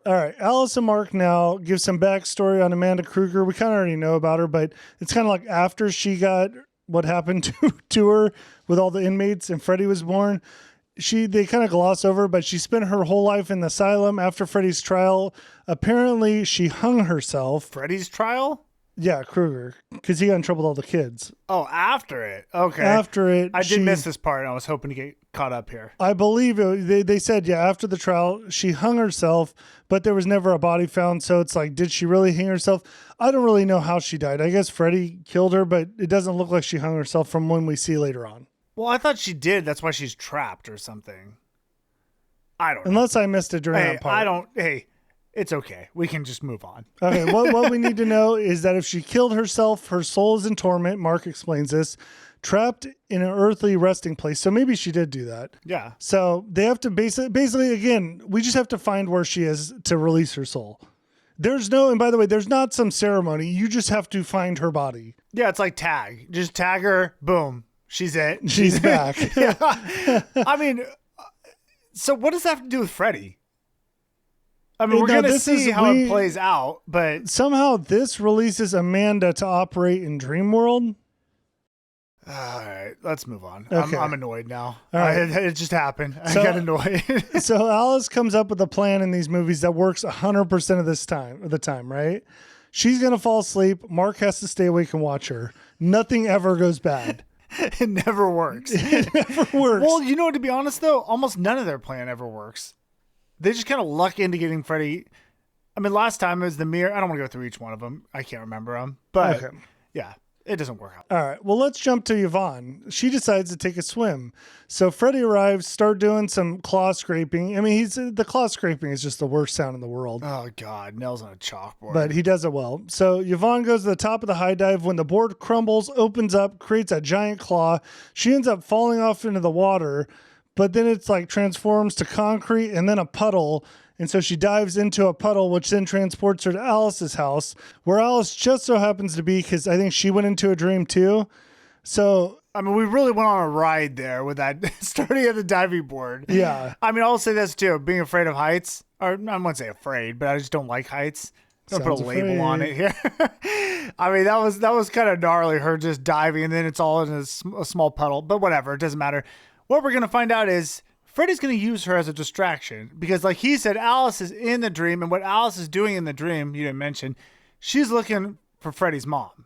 All right. Alice and Mark now give some backstory on Amanda Krueger. We kind of already know about her, but it's kind of like after she got what happened to her with all the inmates and Freddy was born. They kind of gloss over, but she spent her whole life in the asylum after Freddy's trial. Apparently, she hung herself. Freddy's trial? Yeah, Krueger, because he got in trouble with all the kids. Oh, after it. Okay. After it. I did miss this part, and I was hoping to get caught up here. I believe they said, yeah, after the trial, she hung herself, but there was never a body found. So it's like, did she really hang herself? I don't really know how she died. I guess Freddy killed her, but it doesn't look like she hung herself from when we see later on. Well, I thought she did. That's why she's trapped or something. I don't know. Unless I missed it during that part. It's okay. We can just move on. Okay, what we need to know is that if she killed herself, her soul is in torment. Mark explains this. Trapped in an earthly resting place. So maybe she did do that. Yeah. So they have to basically, again, we just have to find where she is to release her soul. And by the way, there's not some ceremony. You just have to find her body. Yeah, it's like tag. Just tag her. Boom. She's it. She's back. Yeah. I mean, so what does that have to do with Freddy? I mean, we're going to see how it plays out, but somehow this releases Amanda to operate in Dreamworld. All right, let's move on. Okay. I'm annoyed now. All right. It just happened. I got annoyed. So Alice comes up with a plan in these movies that works 100% of the time, right? She's going to fall asleep. Mark has to stay awake and watch her. Nothing ever goes bad. It never works. It never works. Well, to be honest, though, almost none of their plan ever works. They just kind of luck into getting Freddy. I mean, last time it was the mirror. I don't want to go through each one of them. I can't remember them. But, yeah, it doesn't work out. All right. Well, let's jump to Yvonne. She decides to take a swim. So Freddy arrives, start doing some claw scraping. I mean, the claw scraping is just the worst sound in the world. Oh, God. Nails on a chalkboard. But he does it well. So Yvonne goes to the top of the high dive. When the board crumbles, opens up, creates a giant claw. She ends up falling off into the water, but then it's like transforms to concrete and then a puddle. And so she dives into a puddle, which then transports her to Alice's house, where Alice just so happens to be, because I think she went into a dream too. So I mean, we really went on a ride there with that starting at the diving board. Yeah. I mean, I'll say this too, being afraid of heights, or I wouldn't say afraid, but I just don't like heights. Don't put a label on it here. I mean, that was kind of gnarly, her just diving, and then it's all in a small puddle. But whatever, it doesn't matter. What we're going to find out is Freddy's going to use her as a distraction. Because like he said, Alice is in the dream, and what Alice is doing in the dream, you didn't mention, she's looking for Freddy's mom.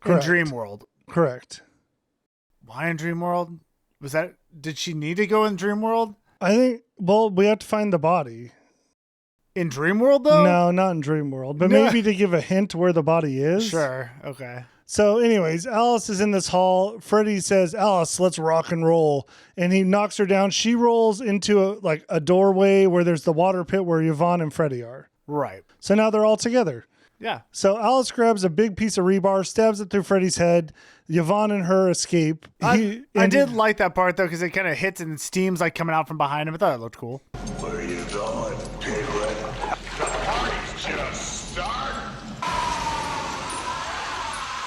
Correct. In Dream World. Correct. Why in Dream World? Did she need to go in Dream World? I think, well, we have to find the body. In Dream World, though? No, not in Dream World, but maybe to give a hint where the body is. Sure. Okay. So anyways, Alice is in this hall. Freddy says, Alice, let's rock and roll. And he knocks her down. She rolls into a doorway where there's the water pit where Yvonne and Freddy are. Right. So now they're all together. Yeah. So Alice grabs a big piece of rebar, stabs it through Freddy's head. Yvonne and her escape. I did like that part, though, because it kind of hits and steam's like coming out from behind him. I thought it looked cool. Where are you going, Piglet? The party's just starting.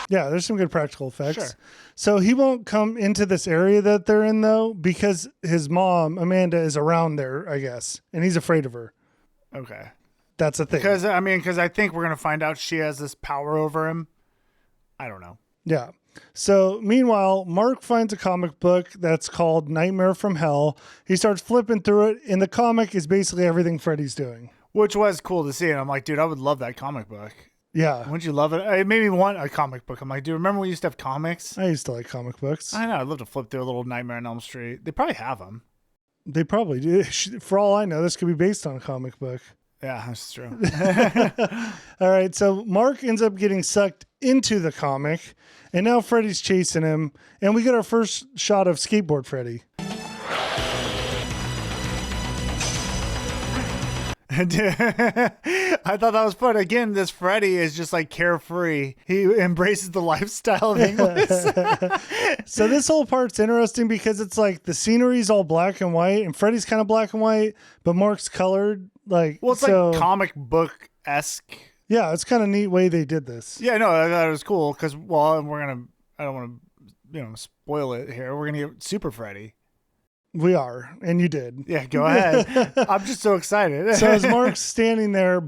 Yeah, there's some good practical effects. Sure. So he won't come into this area that they're in, though, because his mom, Amanda, is around there, I guess. And he's afraid of her. Okay. That's the thing. Because I think we're going to find out she has this power over him. I don't know. Yeah. So meanwhile, Mark finds a comic book that's called Nightmare from Hell. He starts flipping through it, and the comic is basically everything Freddy's doing. Which was cool to see. And I'm like, dude, I would love that comic book. Yeah. Wouldn't you love it? It made me want a comic book. I'm like, dude, remember we used to have comics? I used to like comic books. I know. I'd love to flip through a little Nightmare on Elm Street. They probably have them. They probably do. For all I know, this could be based on a comic book. Yeah, that's true. All right, so Mark ends up getting sucked into the comic, and now Freddy's chasing him, and we get our first shot of Skateboard Freddy. I thought that was fun. Again, this Freddy is just like carefree. He embraces the lifestyle of English. So this whole part's interesting because it's like the scenery's all black and white, and Freddy's kind of black and white, but Mark's colored. Like, well, it's so, like comic book-esque. Yeah, it's kind of neat way they did this. Yeah, no, I thought it was cool because, well, I don't want to, spoil it here. We're going to get Super Freddy. We are, and you did. Yeah, go ahead. I'm just so excited. So as Mark's standing there,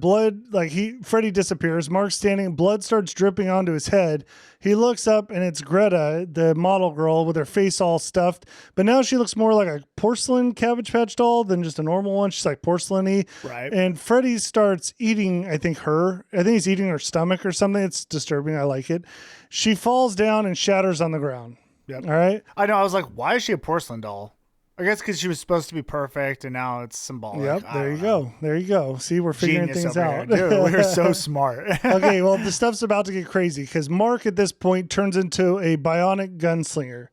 Freddy disappears. Mark's standing, blood starts dripping onto his head. He looks up, and it's Greta, the model girl, with her face all stuffed. But now she looks more like a porcelain Cabbage Patch doll than just a normal one. She's like porcelain-y. Right. And Freddy starts eating, I think he's eating her stomach or something. It's disturbing. I like it. She falls down and shatters on the ground. Yep. All right? I know. I was like, why is she a porcelain doll? I guess because she was supposed to be perfect, and now it's symbolic. Yep, there you go. There you go. See, we're figuring Genius things over out. here. Dude, we're so smart. Okay, well, the stuff's about to get crazy because Mark at this point turns into a bionic gunslinger.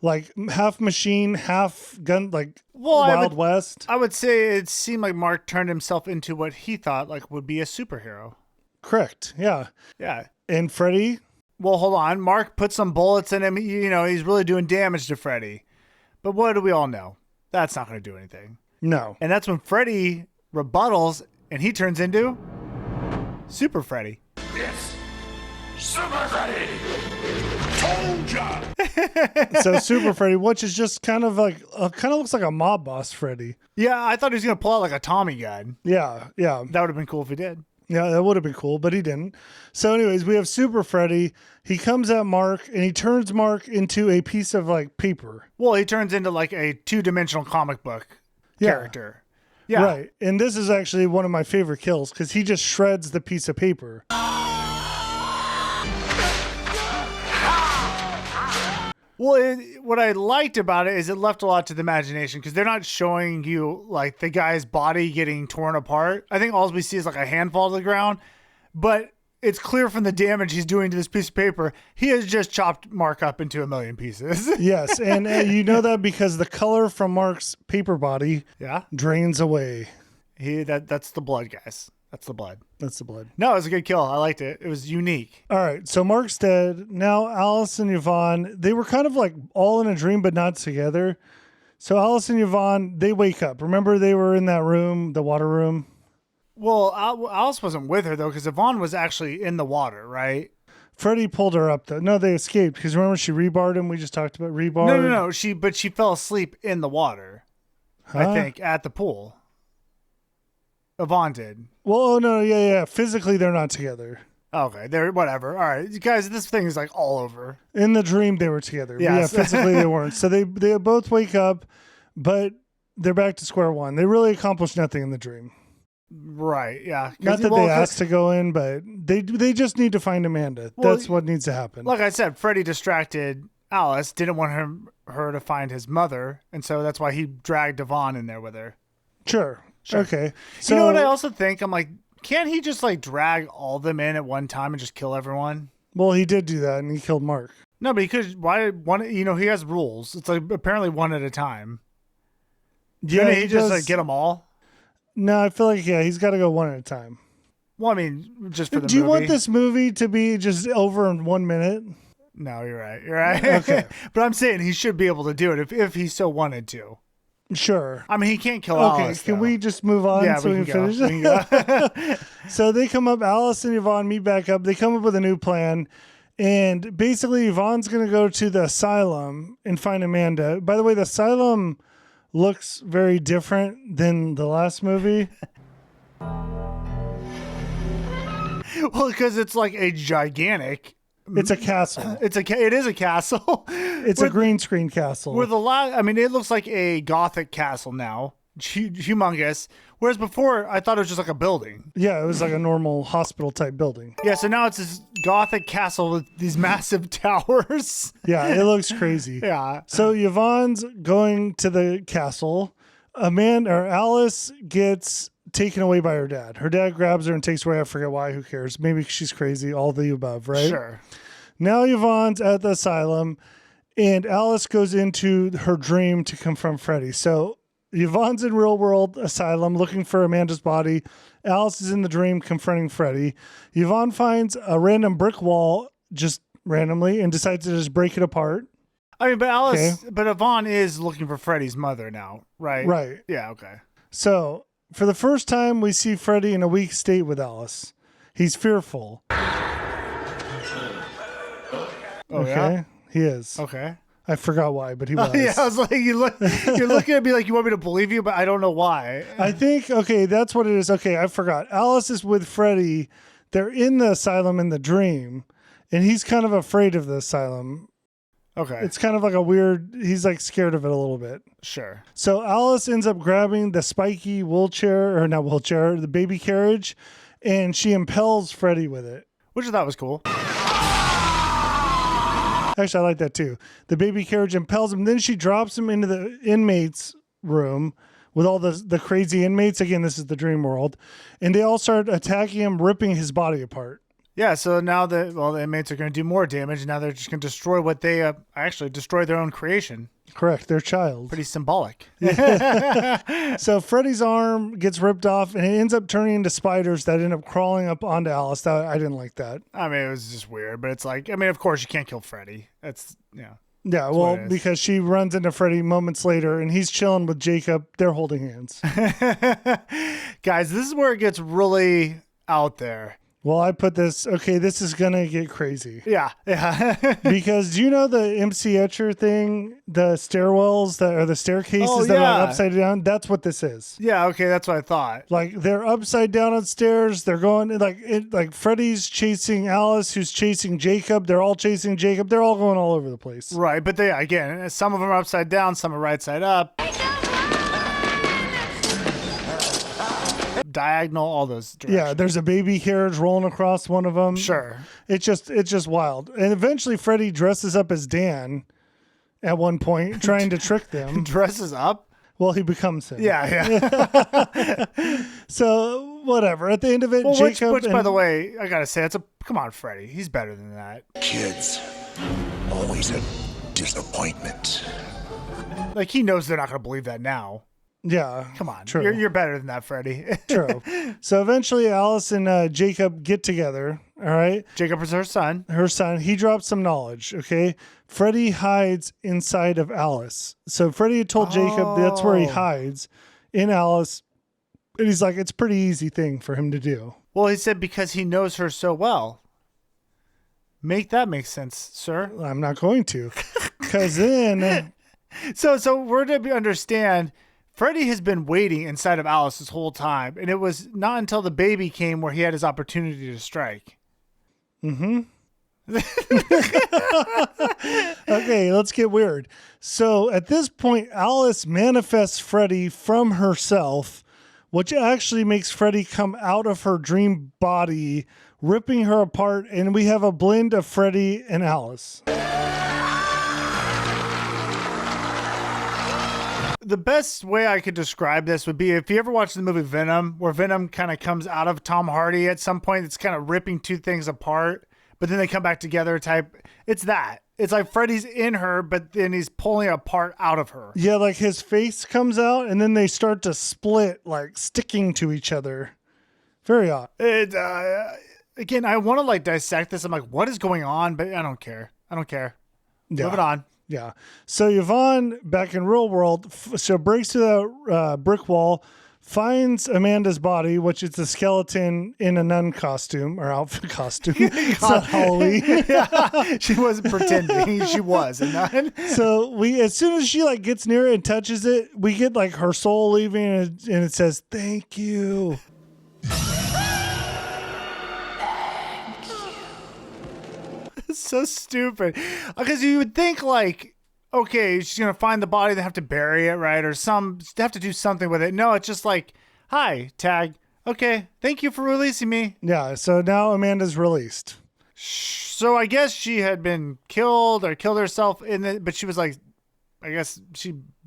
Like half machine, half gun, like Wild West. I would say it seemed like Mark turned himself into what he thought like would be a superhero. Correct, yeah. Yeah. And Freddy? Well, hold on. Mark put some bullets in him. He's really doing damage to Freddy. But what do we all know? That's not going to do anything. No. And that's when Freddy rebuttals and he turns into Super Freddy. Yes. Super Freddy! Told ya! So Super Freddy, which is just kind of looks like a mob boss Freddy. Yeah, I thought he was going to pull out like a Tommy gun. Yeah. That would have been cool if he did. Yeah, that would have been cool, but he didn't. So anyways, we have Super Freddy. He comes at Mark, and he turns Mark into a piece of, paper. Well, he turns into, a two-dimensional comic book character. Yeah. Right. And this is actually one of my favorite kills, because he just shreds the piece of paper. Well, what I liked about it is it left a lot to the imagination because they're not showing you the guy's body getting torn apart. I think all we see is a hand fall to the ground, but it's clear from the damage he's doing to this piece of paper, he has just chopped Mark up into a million pieces. Yes, and you know that because the color from Mark's paper body drains away. That's the blood, guys. That's the blood. That's the blood. No, it was a good kill. I liked it. It was unique. All right, so Mark's dead. Now Alice and Yvonne, they were kind of all in a dream, but not together. So Alice and Yvonne, they wake up. Remember they were in that room, the water room? Well, Alice wasn't with her, though, because Yvonne was actually in the water, right? Freddy pulled her up though. No, they escaped because remember she rebarred him. We just talked about rebar. No. She fell asleep in the water. I think at the pool. Yvonne did. Well, oh no, yeah. Physically, they're not together. Okay, they're whatever. All right, guys, this thing is like all over. In the dream, they were together. Yes. But yeah, physically they weren't. So they both wake up, but they're back to square one. They really accomplished nothing in the dream. Right. Yeah. Not that they asked to go in, but they just need to find Amanda. Well, That's what needs to happen. Like I said, Freddy distracted Alice, didn't want her to find his mother, and so that's why he dragged Yvonne in there with her. Sure. Okay. So you know what I also think? I'm like, can't he just like drag all of them in at one time and just kill everyone? Well, he did do that, and he killed Mark. No, but he could. Why one? You know, he has rules. It's like apparently one at a time. Yeah, Couldn't he just like get them all? No, I feel like he's got to go one at a time. Well, I mean, just for the Do you want this movie to be just over in 1 minute? No, you're right. You're right. Okay. But I'm saying he should be able to do it if he so wanted to. Sure. I mean, he can't kill Okay, Alice. can though. we just move on Yeah, so we can finish? We can go. So they come up, Alice and Yvonne meet back up. They come up with a new plan. And basically, Yvonne's going to go to the asylum and find Amanda. By the way, the asylum looks very different than the last movie. Well, because it's like a gigantic. It's a castle. It is a castle. It's a green screen castle. With a lot. I mean, it looks like a gothic castle now, humongous. Whereas before, I thought it was just like a building. Yeah, it was like a normal hospital type building. Yeah, so now it's this gothic castle with these massive towers. Yeah, it looks crazy. Yeah. So Yvonne's going to the castle. Alice gets taken away by her dad. Her dad grabs her and takes her away. I forget why. Who cares? Maybe she's crazy. All the above, right? Sure. Now Yvonne's at the asylum, and Alice goes into her dream to confront Freddy. So Yvonne's in real world asylum looking for Amanda's body. Alice is in the dream confronting Freddy. Yvonne finds a random brick wall just randomly and decides to just break it apart. I mean, but Yvonne is looking for Freddy's mother now, right? Right. Yeah, okay. So for the first time, we see Freddy in a weak state with Alice. He's fearful. Oh, okay. yeah? He is. Okay. I forgot why, but he was. Yeah, I was like, you're looking at me like you want me to believe you, but I don't know why. I think, okay, that's what it is. Okay, I forgot. Alice is with Freddy. They're in the asylum in the dream, and he's kind of afraid of the asylum. Okay. It's kind of like he's like scared of it a little bit. Sure. So Alice ends up grabbing the spiky the baby carriage, and she impels Freddy with it. Which I thought was cool. Actually, I like that too. The baby carriage impels him. Then she drops him into the inmates' room with all the crazy inmates. Again, this is the dream world. And they all start attacking him, ripping his body apart. Yeah, so now the inmates are going to do more damage. Now they're just going to destroy what they actually destroy their own creation. Correct, their child. Pretty symbolic. So Freddy's arm gets ripped off, and it ends up turning into spiders that end up crawling up onto Alice. I didn't like that. I mean, it was just weird, but it's like, I mean, of course you can't kill Freddy. That's, yeah. Yeah, well, because she runs into Freddy moments later, and he's chilling with Jacob. They're holding hands. Guys, this is where it gets really out there. Well, I put this, okay, this is going to get crazy. Yeah. Because do you know the MC Etcher thing, the stairwells the staircases that are upside down? That's what this is. Yeah, okay, that's what I thought. Like they're upside down on stairs. They're going like Freddy's chasing Alice, who's chasing Jacob. They're all chasing Jacob. They're all going all over the place. Right, but again, some of them are upside down, some are right side up. Diagonal, all those directions. Yeah, there's a baby carriage rolling across one of them. Sure. It's just wild. And eventually Freddy dresses up as Dan at one point, trying to trick them. Dresses up? Well, he becomes him. Yeah. So, whatever. At the end of it, well, Jacob... Which, by the way, I gotta say, come on, Freddy. He's better than that. Kids, always a disappointment. Like, he knows they're not gonna believe that now. Yeah. Come on. True. You're better than that, Freddy. True. So eventually Alice and Jacob get together. All right. Jacob is her son. He drops some knowledge. Okay. Freddy hides inside of Alice. So Freddy had told Jacob that's where he hides in Alice. And he's like, it's a pretty easy thing for him to do. Well, he said because he knows her so well. Make that make sense, sir. I'm not going to. Because then... So we're to understand, Freddy has been waiting inside of Alice this whole time, and it was not until the baby came where he had his opportunity to strike. Mm-hmm. Okay, let's get weird. So at this point, Alice manifests Freddy from herself, which actually makes Freddy come out of her dream body, ripping her apart, and we have a blend of Freddy and Alice. The best way I could describe this would be if you ever watched the movie Venom, where Venom kind of comes out of Tom Hardy at some point. It's kind of ripping two things apart, but then they come back together type. It's that. It's like Freddy's in her, but then he's pulling a part out of her. Yeah, like his face comes out, and then they start to split, like sticking to each other. Very odd. Again, I want to like dissect this. I'm like, what is going on? But I don't care. Yeah. Moving on. Yeah. So Yvonne, back in real world, so breaks through the brick wall, finds Amanda's body, which is a skeleton in a nun costume or outfit costume. It's not Halloween. Yeah, she wasn't pretending. She was a nun. So as soon as she like gets near it and touches it, we get like her soul leaving, and it says, "Thank you." So stupid, because you would think like, okay, she's gonna find the body, they have to bury it, right, or they have to do something with it. No, it's just like, hi, tag, okay, thank you for releasing me. Yeah, so now Amanda's released. So I guess she had been killed or killed herself but she was like, I guess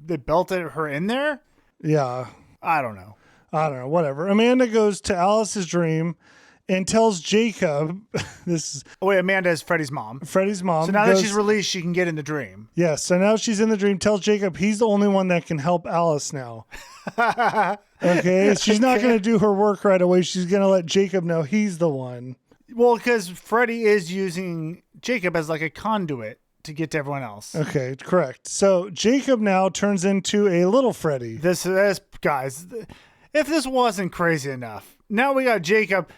they built her in there. Yeah, I don't know, whatever. Amanda goes to Alice's dream and tells Jacob, Amanda is Freddy's mom. Freddy's mom. So now that she's released, she can get in the dream. Yes. So now she's in the dream, tells Jacob he's the only one that can help Alice now. Okay. She's not going to do her work right away. She's going to let Jacob know he's the one. Well, because Freddy is using Jacob as like a conduit to get to everyone else. Okay. Correct. So Jacob now turns into a little Freddy. This guys, if this wasn't crazy enough, now we got Jacob.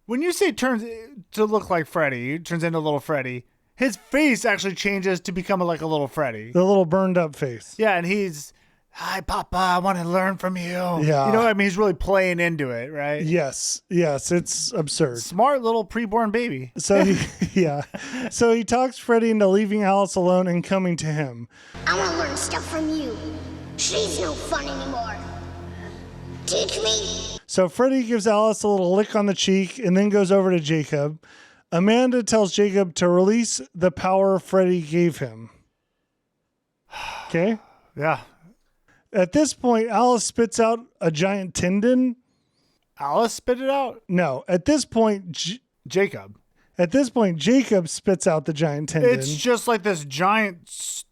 When you say turns to look like Freddy, turns into little Freddy, his face actually changes to become like a little Freddy. The little burned up face. Yeah, and he's, hi, Papa, I want to learn from you. Yeah. You know what I mean? He's really playing into it, right? Yes, it's absurd. Smart little preborn baby. So So he talks Freddy into leaving Alice alone and coming to him. I want to learn stuff from you. She's no fun anymore. Teach me. So Freddy gives Alice a little lick on the cheek and then goes over to Jacob. Amanda tells Jacob to release the power Freddy gave him. Okay? Yeah. At this point, Alice spits out a giant tendon. Alice spit it out? No. At this point, Jacob. At this point, Jacob spits out the giant tendon. It's just like this giant,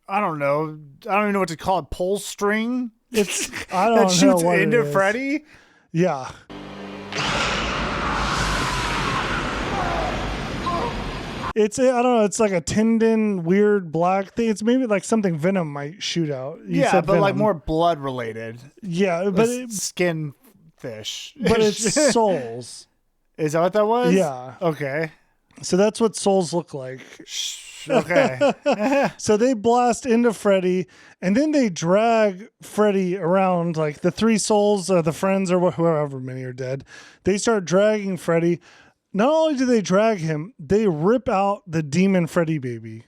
I don't even know what to call it, pull string. I don't that know shoots what into it is. Freddy. Yeah. I don't know. It's like a tendon, weird black thing. It's maybe like something Venom might shoot out. But Venom. Like more blood related. Yeah, but skin fish. But it's souls. Is that what that was? Yeah. Okay. So that's what souls look like. Okay. So they blast into Freddy, and then they drag Freddy around, like the three souls, or the friends, or however many are dead. They start dragging Freddy. Not only do they drag him, they rip out the demon Freddy baby.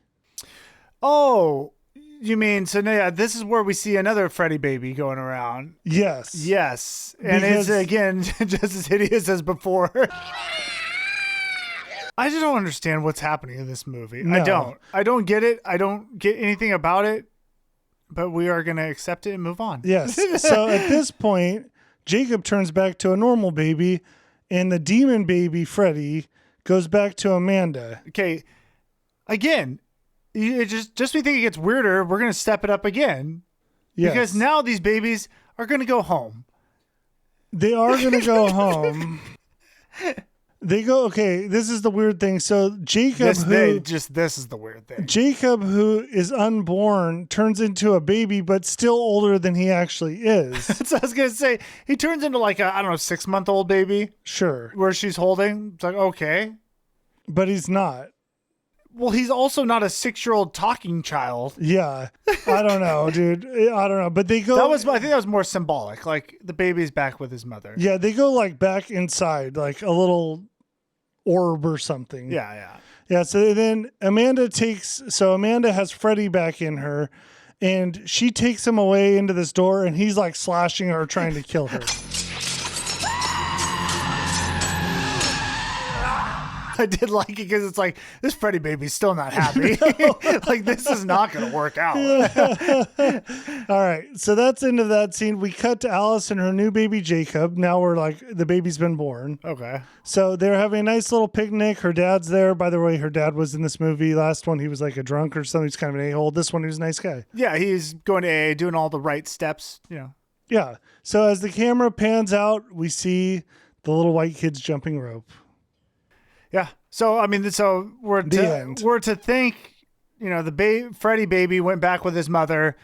Oh, you mean, so yeah, this is where we see another Freddy baby going around. Yes. Yes. And it's, again, just as hideous as before. I just don't understand what's happening in this movie. No. I don't get it. I don't get anything about it, but we are going to accept it and move on. Yes. So at this point, Jacob turns back to a normal baby, and the demon baby, Freddy, goes back to Amanda. Okay. Again, it just when you think it gets weirder, we're going to step it up again. Yes. Because now these babies are going to go home. They are going to go home. They go, okay, this is the weird thing. So Jacob, this is the weird thing. Jacob, who is unborn, turns into a baby, but still older than he actually is. That's what I was going to say. He turns into like a, 6-month-old baby. Sure. Where she's holding. It's like, okay. But he's not. Well, he's also not a 6-year-old talking child. Yeah. I don't know, dude. I don't know. But they go. I think that was more symbolic. Like the baby's back with his mother. Yeah, they go like back inside, like a little orb or something. Yeah. Yeah. So then Amanda has Freddy back in her, and she takes him away into this door, and he's like slashing her, trying to kill her. I did like it because it's like, this Freddy baby's still not happy. Like, this is not going to work out. All right. So that's into that scene. We cut to Alice and her new baby, Jacob. Now we're like, the baby's been born. Okay. So they're having a nice little picnic. Her dad's there. By the way, her dad was in this movie. Last one, he was like a drunk or something. He's kind of an a-hole. This one, he was a nice guy. Yeah, he's going to AA, doing all the right steps, Yeah. So as the camera pans out, we see the little white kids jumping rope. Yeah. So, I mean, we're to think, the Freddy baby went back with his mother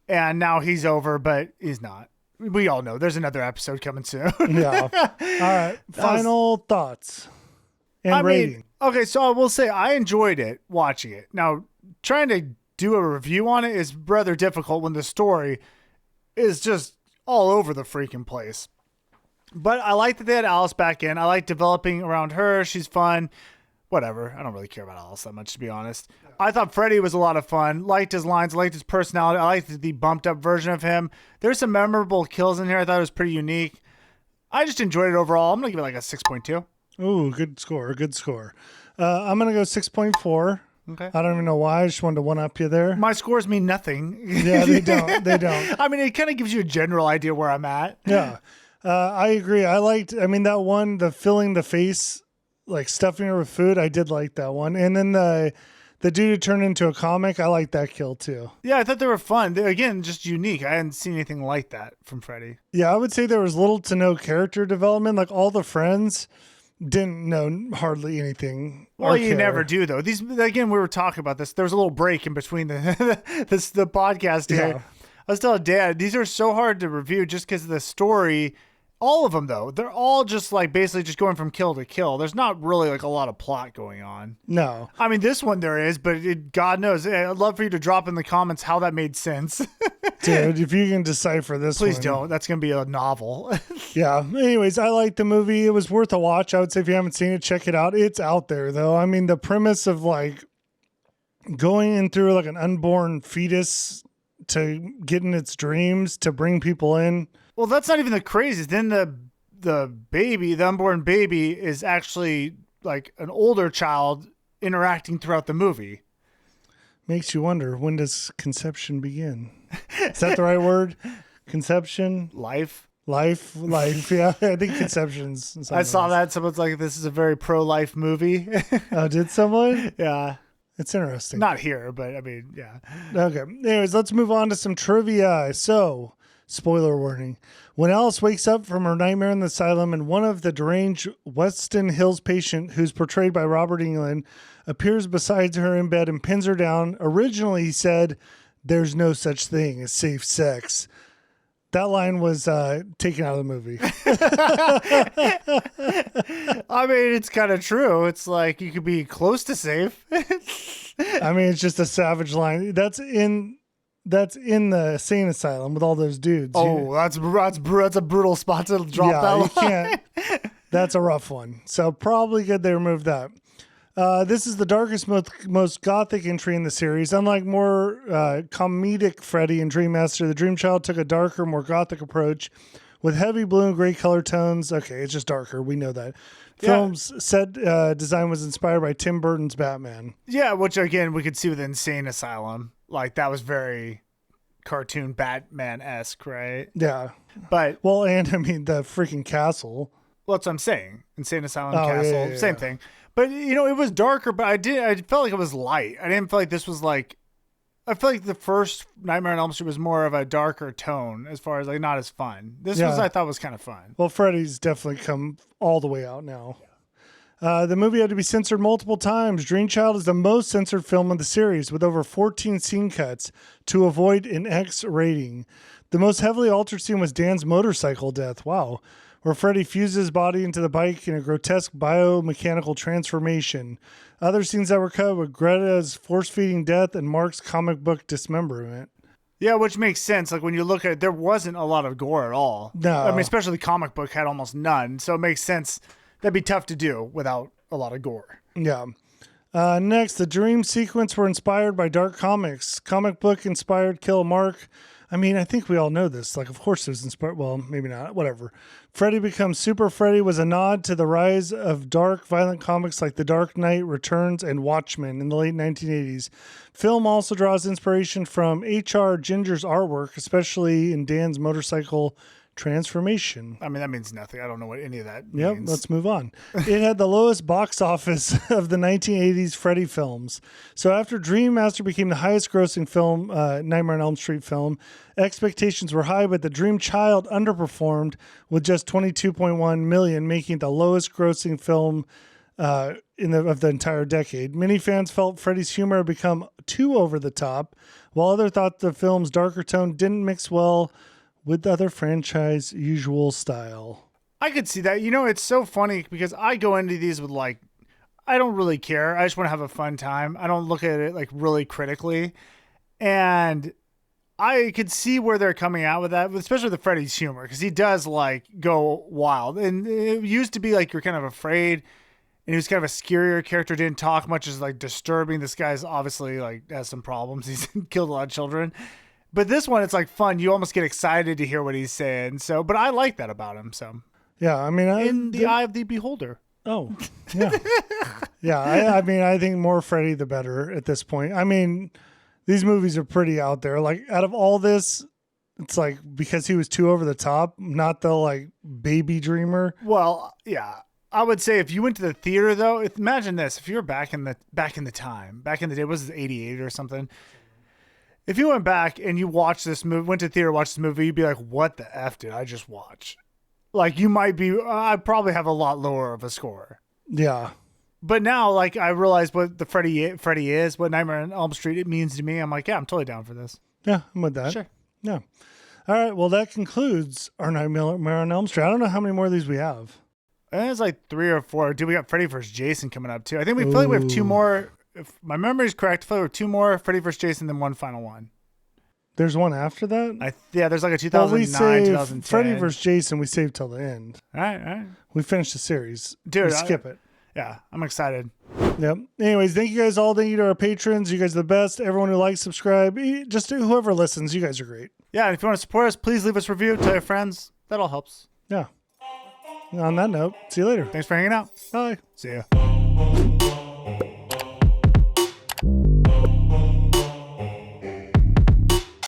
and now he's over, but he's not. We all know there's another episode coming soon. Yeah. All right. Final thoughts and rating. Okay. So I will say I enjoyed it watching it. Now, trying to do a review on it is rather difficult when the story is just all over the freaking place. But I like that they had Alice back in. I like developing around her. She's fun. Whatever. I don't really care about Alice that much, to be honest. I thought Freddy was a lot of fun. Liked his lines. Liked his personality. I liked the bumped up version of him. There's some memorable kills in here. I thought it was pretty unique. I just enjoyed it overall. I'm going to give it like a 6.2. Ooh, good score. Good score. I'm going to go 6.4. Okay. I don't even know why. I just wanted to one-up you there. My scores mean nothing. Yeah, they don't. They don't. I mean, it kind of gives you a general idea where I'm at. Yeah. I agree. That one, the filling the face, like stuffing her with food, I did like that one. And then the dude who turned into a comic, I like that kill too. Yeah, I thought they were fun. Again, just unique. I hadn't seen anything like that from Freddy. Yeah, I would say there was little to no character development. Like all the friends didn't know hardly anything. Well, you never do though. These, again, we were talking about this. There was a little break in between the podcast here. Yeah. I was telling Dad, these are so hard to review just because of the story. All of them, though, they're all just like basically just going from kill to kill. There's not really like a lot of plot going on. No. I mean, this one there is, but God knows. I'd love for you to drop in the comments how that made sense. Dude, if you can decipher this Please one. don't. That's going to be a novel. Yeah. Anyways, I liked the movie. It was worth a watch. I would say if you haven't seen it, check it out. It's out there, though. I mean, the premise of like going in through like an unborn fetus to get in its dreams to bring people in. Well, that's not even the craziest. Then the baby, the unborn baby, is actually like an older child interacting throughout the movie. Makes you wonder, when does conception begin? Is that the right word? Conception? Life. Yeah, I think conception's. I saw that. Someone's like, this is a very pro-life movie. Oh, did someone? Yeah. It's interesting. Not here, but I mean, yeah. Okay. Anyways, let's move on to some trivia. So, spoiler warning. When Alice wakes up from her nightmare in the asylum and one of the deranged Weston Hills patient, who's portrayed by Robert Englund, appears beside her in bed and pins her down, originally he said, "There's no such thing as safe sex." That line was taken out of the movie. I mean, it's kind of true. It's like you could be close to safe. I mean, it's just a savage line. That's in the insane asylum with all those dudes. Oh, that's a brutal spot to drop that line. You can't. That's a rough one. So probably good they removed that. This is the darkest, most gothic entry in the series. Unlike more comedic Freddy and Dream Master, the Dream Child took a darker, more gothic approach with heavy blue and gray color tones. Okay, it's just darker. We know that. Film's set design was inspired by Tim Burton's Batman. Yeah, which again, we could see with Insane Asylum. Like, that was very cartoon Batman-esque, right? Yeah. But well, and I mean, the freaking castle. Well, that's what I'm saying. Insane Asylum, castle, same thing. But, you know, it was darker, but I felt like it was light. I didn't feel like this was like, I feel like the first Nightmare on Elm Street was more of a darker tone as far as like not as fun. This was, I thought, was kind of fun. Well, Freddy's definitely come all the way out now. The movie had to be censored multiple times. Dream Child is the most censored film of the series with over 14 scene cuts to avoid an X rating. The most heavily altered scene was Dan's motorcycle death. Wow. where Freddy fuses his body into the bike in a grotesque biomechanical transformation. Other scenes that were cut were Greta's force-feeding death and Mark's comic book dismemberment. Yeah, which makes sense. Like when you look at it, there wasn't a lot of gore at all. No. I mean, especially the comic book had almost none. So it makes sense. That'd be tough to do without a lot of gore. Yeah. Next, the dream sequence were inspired by dark comics. Comic book inspired Kill Mark. I mean, I think we all know this. Like, of course it was inspired. Well, maybe not. Whatever. Freddy becomes Super Freddy was a nod to the rise of dark, violent comics like The Dark Knight Returns and Watchmen in the late 1980s. Film also draws inspiration from H.R. Ginger's artwork, especially in Dan's motorcycle transformation. I mean, that means nothing. I don't know what any of that means. Yep, let's move on. It had the lowest box office of the 1980s Freddy films. So after Dream Master became the highest grossing film, Nightmare on Elm Street film, expectations were high, but The Dream Child underperformed with just $22.1 million, making it the lowest grossing film of the entire decade. Many fans felt Freddy's humor had become too over the top, while others thought the film's darker tone didn't mix well with the other franchise usual style. I could see that. You know, it's so funny because I go into these with like, I don't really care. I just want to have a fun time. I don't look at it like really critically. And I could see where they're coming out with that, especially the Freddy's humor, because he does like go wild. And it used to be like you're kind of afraid, and he was kind of a scarier character, didn't talk much, is like disturbing. This guy's obviously like has some problems. He's killed a lot of children. But this one, it's like fun. You almost get excited to hear what he's saying. So, but I like that about him. So, yeah, I mean, in the eye of the beholder. Oh, yeah, yeah. I mean, I think more Freddy the better at this point. I mean, these movies are pretty out there. Like out of all this, it's like because he was too over the top, not the like baby dreamer. Well, yeah. I would say if you went to the theater though, imagine this: if you were back in the day, was it 88 or something? If you went back and you watched this movie, went to the theater, watched this movie, you'd be like, what the F did I just watch? Like you might be, I probably have a lot lower of a score. Yeah. But now, like I realize what the Freddy is, what Nightmare on Elm Street it means to me. I'm like, yeah, I'm totally down for this. Yeah, I'm with that. Sure. Yeah. All right. Well, that concludes our Nightmare on Elm Street. I don't know how many more of these we have. I think it's like 3 or 4. Dude, we got Freddy vs. Jason coming up too. I think we feel like we have 2 more. If my memory is correct, I feel like we have 2 more Freddy vs. Jason, then one final one. There's one after that? Yeah, there's like a 2009, 2010. Freddy vs. Jason, we saved till the end. All right. We finished the series. Dude, we skip it. Yeah, I'm excited. Yep. Anyways, thank you guys all. Thank you to our patrons. You guys are the best. Everyone who likes, subscribe, just whoever listens. You guys are great. Yeah, and if you want to support us, please leave us a review. Tell your friends. That all helps. Yeah. On that note, see you later. Thanks for hanging out. Bye. See ya.